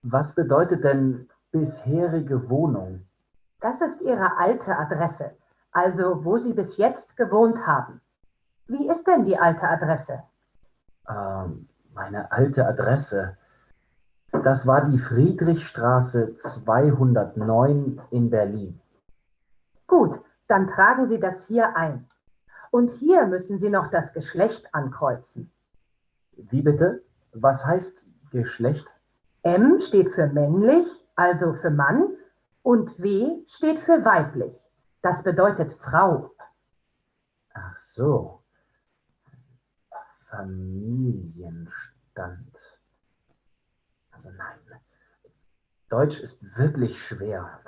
Was bedeutet denn bisherige Wohnung? Das ist Ihre alte Adresse, also wo Sie bis jetzt gewohnt haben. Wie ist denn die alte Adresse? Meine alte Adresse. Das war die Friedrichstraße 209 in Berlin. Gut, dann tragen Sie das hier ein. Und hier müssen Sie noch das Geschlecht ankreuzen. Wie bitte? Was heißt Geschlecht? M steht für männlich, also für Mann, und W steht für weiblich. Das bedeutet Frau. Ach so. Familienstand. Also nein. Deutsch ist wirklich schwer.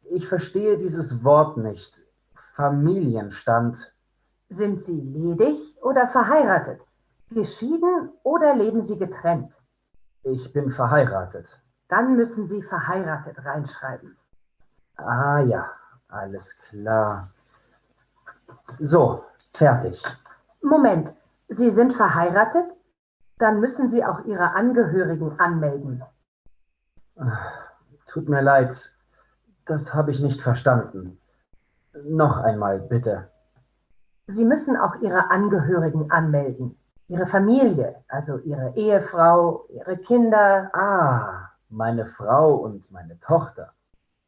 Ich verstehe dieses Wort nicht. Familienstand. Sind Sie ledig oder verheiratet? Geschieden oder leben Sie getrennt? Ich bin verheiratet. Dann müssen Sie verheiratet reinschreiben. Ah ja, alles klar. So, fertig. Moment, Sie sind verheiratet? Dann müssen Sie auch Ihre Angehörigen anmelden. Tut mir leid, das habe ich nicht verstanden. Noch einmal, bitte. Sie müssen auch Ihre Angehörigen anmelden. Ihre Familie, also Ihre Ehefrau, Ihre Kinder. Ah, meine Frau und meine Tochter.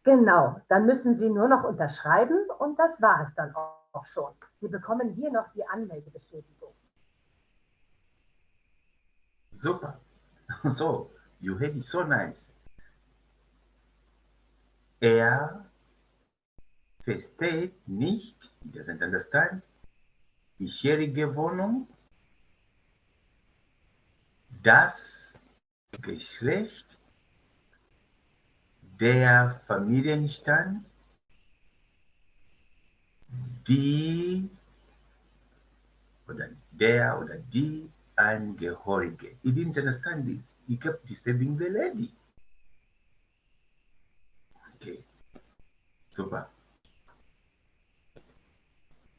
Genau, dann müssen Sie nur noch unterschreiben und das war es dann auch schon. Sie bekommen hier noch die Anmeldebestätigung. Super. So, you had it so nice. Er versteht nicht, doesn't understand, bisherige Wohnung, das Geschlecht, der Familienstand, die oder der oder die Angehörige. He didn't understand this. He kept disturbing the lady. Okay, super.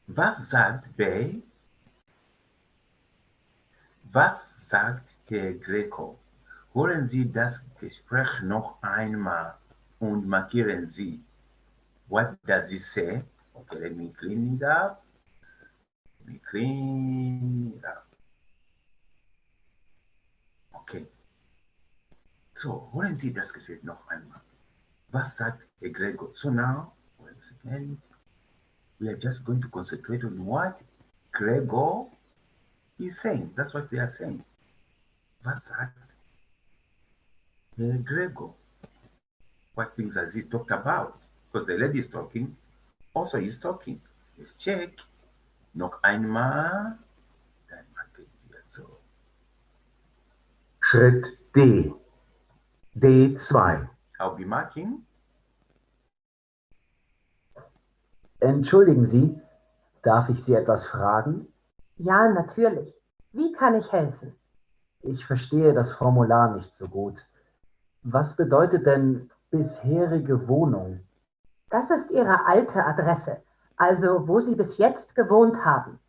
Was sagt B? Was sagt Herr Greco? Hören Sie das Gespräch noch einmal und markieren Sie. What does he say? Okay, let me clean it up. Let me clean it up. Okay. So, hören Sie das Gespräch noch einmal. Was sagt Herr Greco? So now, once again, we are just going to concentrate on what Gregor is saying. That's what we are saying. Was sagt Herr Gregor? What things has he talked about? Because the lady is talking, also he's talking. Let's check. Noch einmal. Dann machen wir so. Schritt D. D2. I'll be marking. Entschuldigen Sie, darf ich Sie etwas fragen? Ja, natürlich. Wie kann ich helfen? Ich verstehe das Formular nicht so gut. Was bedeutet denn bisherige Wohnung? Das ist Ihre alte Adresse, also wo Sie bis jetzt gewohnt haben.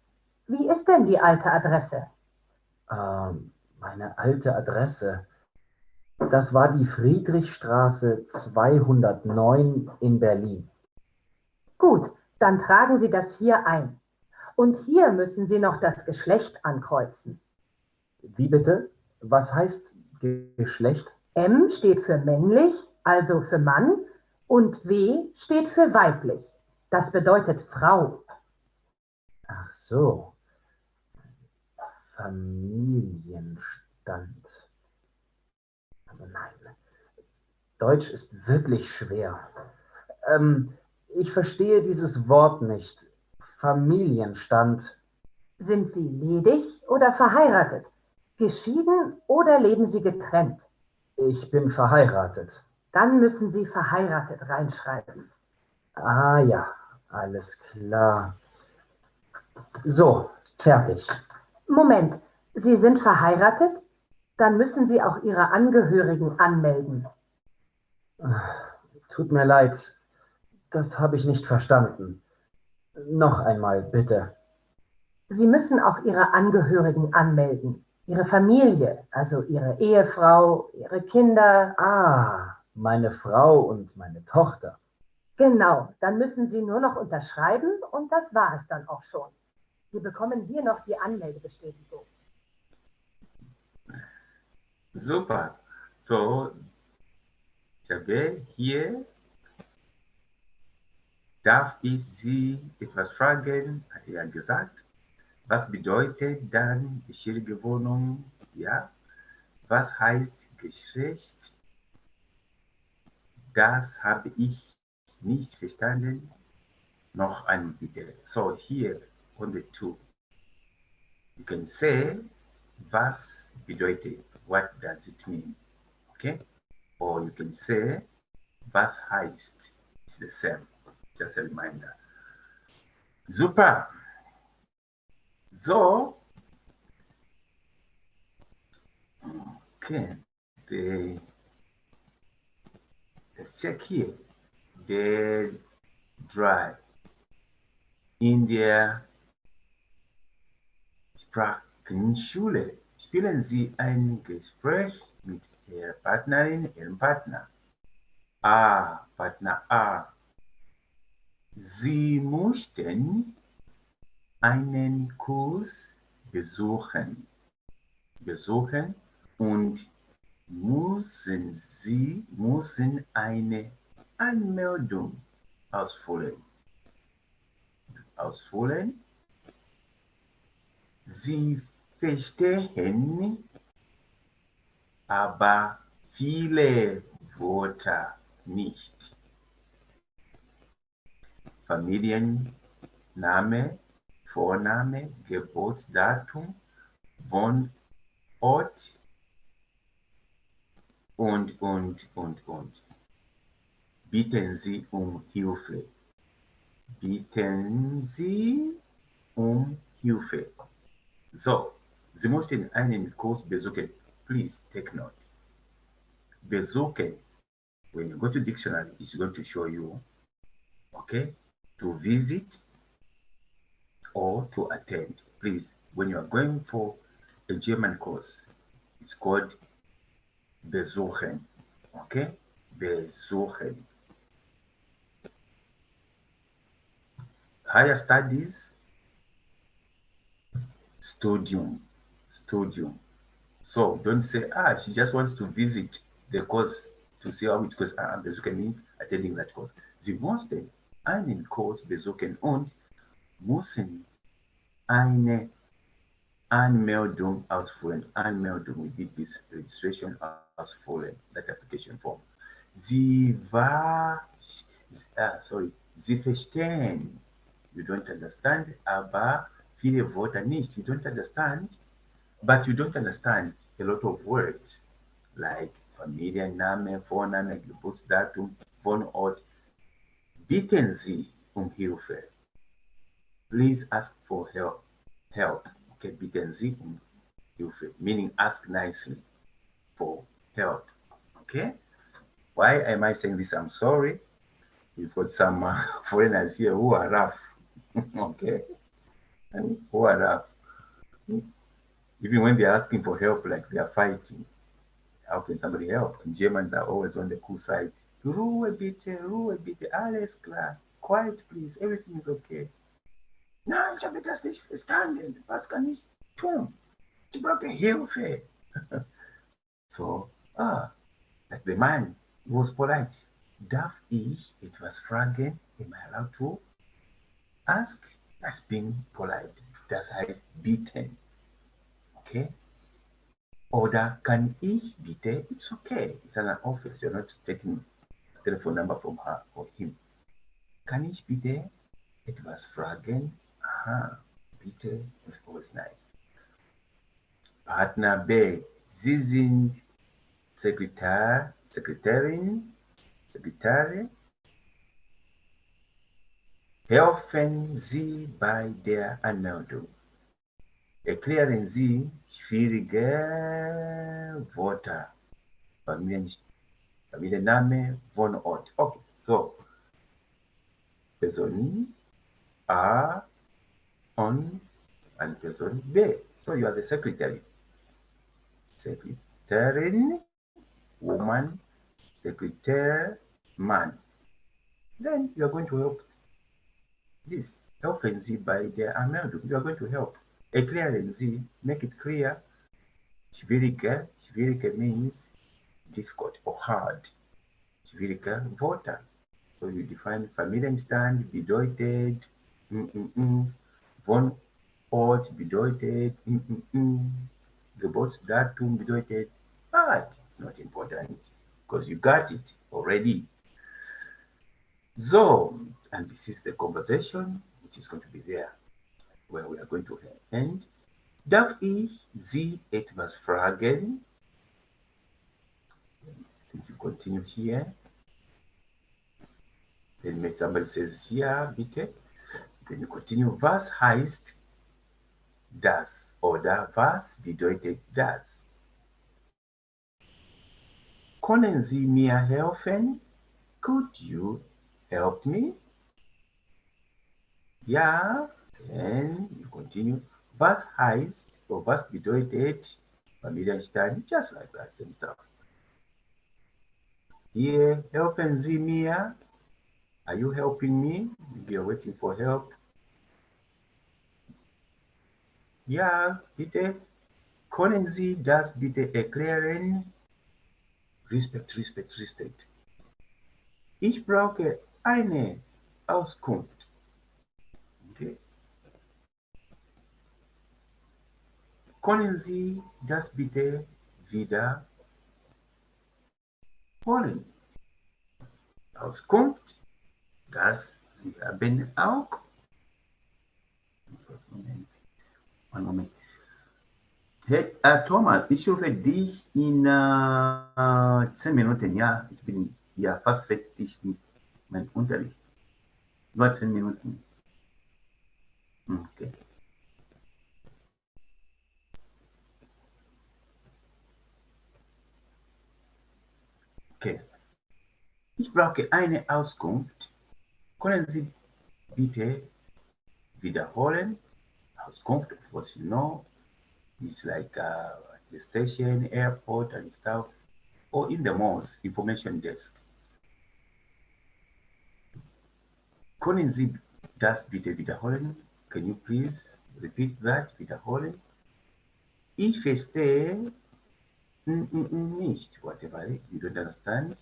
Wie ist denn die alte Adresse? Meine alte Adresse. Das war die Friedrichstraße 209 in Berlin. Gut, dann tragen Sie das hier ein. Und hier müssen Sie noch das Geschlecht ankreuzen. Wie bitte? Was heißt Geschlecht? M steht für männlich, also für Mann, und W steht für weiblich. Das bedeutet Frau. Ach so. Familienstand. Also nein. Deutsch ist wirklich schwer. Ich verstehe dieses Wort nicht. Familienstand. Sind Sie ledig oder verheiratet? Geschieden oder leben Sie getrennt? Ich bin verheiratet. Dann müssen Sie verheiratet reinschreiben. Ah ja, alles klar. So, fertig. Moment, Sie sind verheiratet? Dann müssen Sie auch Ihre Angehörigen anmelden. Tut mir leid, das habe ich nicht verstanden. Noch einmal, bitte. Sie müssen auch Ihre Angehörigen anmelden. Ihre Familie, also Ihre Ehefrau, Ihre Kinder. Ah, meine Frau und meine Tochter. Genau, dann müssen Sie nur noch unterschreiben und das war es dann auch schon. Sie bekommen hier noch die Anmeldebestätigung. Super. So, ich habe hier, darf ich Sie etwas fragen? Hat er gesagt. Was bedeutet dann bisherige Wohnung? Ja. Was heißt Geschlecht? Das habe ich nicht verstanden. Noch ein bitte. So here on the two, you can say was bedeutet. What does it mean? Okay. Or you can say was heißt. It's the same. Just a reminder. Super. So, okay, let's check here. Dead, dry. In der Sprachenschule spielen Sie ein Gespräch mit Ihrer Partnerin, Ihrem Partner. Partner A. Sie möchten einen Kurs besuchen und müssen eine Anmeldung ausfüllen. Sie verstehen aber viele Wörter nicht. Familienname, Vorname, Geburtsdatum, Wohnort und. Bitten Sie um Hilfe. Bitten Sie um Hilfe. So, Sie möchten einen Kurs besuchen. Please take note. Besuchen, when you go to dictionary, it's going to show you, okay, to visit or to attend. Please, when you are going for a German course, it's called besuchen, okay? Besuchen. Higher studies, studium. So don't say, she just wants to visit the course to see how it goes. Besuchen means attending that course. Sie mussten einen Kurs besuchen und müssen eine Anmeldung ausfüllen. Anmeldung, we did this registration ausfüllen, that application form. Sie verstehen. You don't understand, aber viele Wörter nicht. You don't understand, but you don't understand a lot of words like Familienname, Vorname, Geburtsdatum, Wohnort. Bitten Sie um Hilfe. Please ask for help. Okay, bitten Sie um Hilfe, meaning ask nicely for help. Okay? Why am I saying this? I'm sorry. We've got some foreigners here who are rough. Okay? Who are rough. Even when they're asking for help, like they are fighting, how can somebody help? And Germans are always on the cool side. Ruhe bitte, alles klar. Quiet, please, everything is okay. Nein, ich habe das nicht verstanden. Was kann ich tun? Ich brauche Hilfe. So, like the man was polite. Darf ich etwas fragen? Am I allowed to ask? That's being polite. Das heißt bitten. Okay? Oder kann ich bitte? It's okay. It's an office. You're not taking a telephone number from her or him. Kann ich bitte etwas fragen? Aha, bitte is always nice. Partner B. Sie sind Sekretärin. Helfen Sie bei der Anmeldung. Erklären Sie schwierige Wörter. Familienname, Wohnort. Okay, so Person A on and person B. So you are the secretary. Secretarian, woman, secretary, man. Then you are going to help this. Helfen Sie bei der Anmeldung. You are going to help. Erklären Sie, make it clear. Schwierige means difficult or hard. Schwierige Wörter. So you define Familienstand bedeutet Wohnort bedeutet Geburtsdatum bedeutet, but it's not important because you got it already. So, and this is the conversation which is going to be there where we are going to end. Darf ich Sie etwas fragen? If you continue here, then somebody says, ja, bitte. Then you continue, was heißt das? Oder was bedeutet das? Können Sie mir helfen? Could you help me? Ja, then you continue, was heißt or was bedeutet Familienstand? Just like that, same stuff. Here, helfen Sie mir? Are you helping me? You're waiting for help. Ja, bitte. Können Sie das bitte erklären? Respekt. Ich brauche eine Auskunft. Okay. Können Sie das bitte wiederholen? Auskunft, das Sie haben auch. One moment. Hey, Thomas, ich rufe dich in 10 Minuten. Ja, ich bin ja fast fertig mit meinem Unterricht. Nur 10 Minuten. Okay. Okay. Ich brauche eine Auskunft. Können Sie bitte wiederholen? Auskunft, of course, you know, it's like the station, airport, and stuff, or in the malls, information desk. Können Sie das bitte wiederholen? Can you please repeat that? Wiederholen? Ich verstehe nicht, whatever, you don't understand.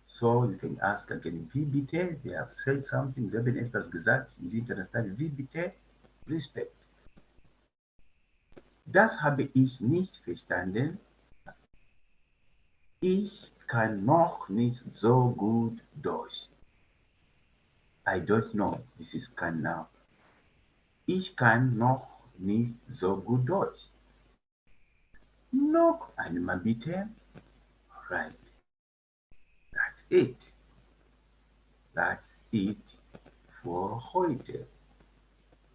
So you can ask again, wie bitte? They have said something, sie haben etwas gesagt, you didn't understand. Wie bitte? Respect. Das habe ich nicht verstanden. Ich kann noch nicht so gut Deutsch. I don't know. This is can now. Ich kann noch nicht so gut Deutsch. Noch einmal bitte. Right. That's it. That's it for heute.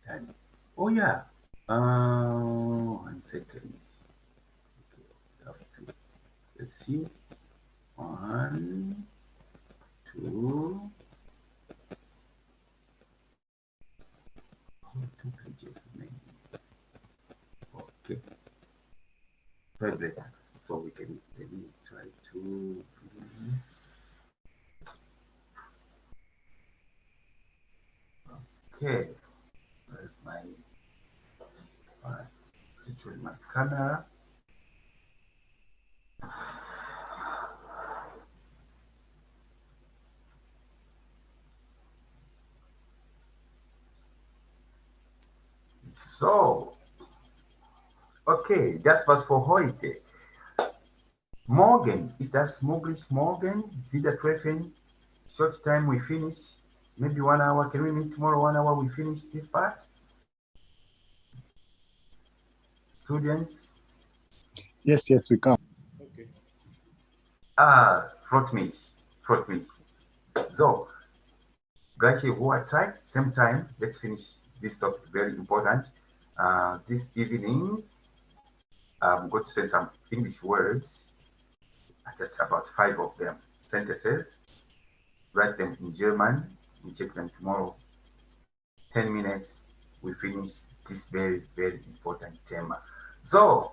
Dann, oh ja. 1 second. Okay. Let's see. 1, 2. 2 pages remaining. Okay. Very better. So we can maybe try to. Okay. Where's my actually my camera? So, okay, das war's für heute. Morgen, ist das möglich, morgen wieder treffen? Short time we finish, maybe 1 hour. Can we meet tomorrow 1 hour? We finish this part? Students? Yes, we can. Okay. Freut mich. So, gleiche Uhrzeit, same time. Let's finish this topic, very important. This evening, I'm going to say some English words, just about 5 of them, sentences. Write them in German. We check them tomorrow. 10 minutes, we finish this very, very important Thema. So,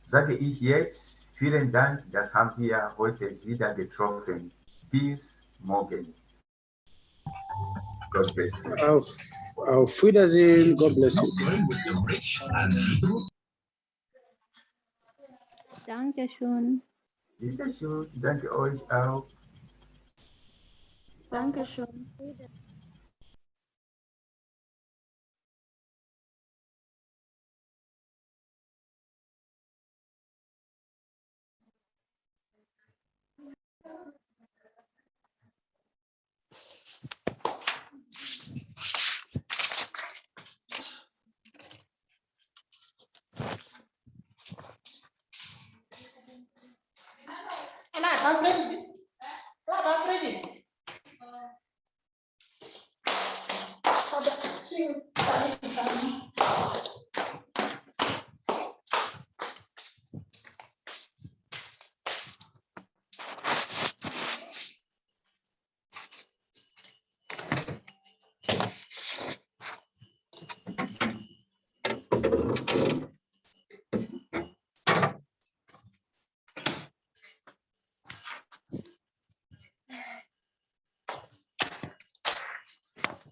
sage ich jetzt, vielen Dank, das haben wir heute wieder getroffen. Bis morgen. God bless you. Auf Wiedersehen. God bless you. Dankeschön. Bitteschön, danke euch auch. Dankeschön.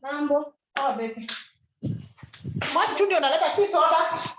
Mambo. Oh, baby. What you do? Let us see soda.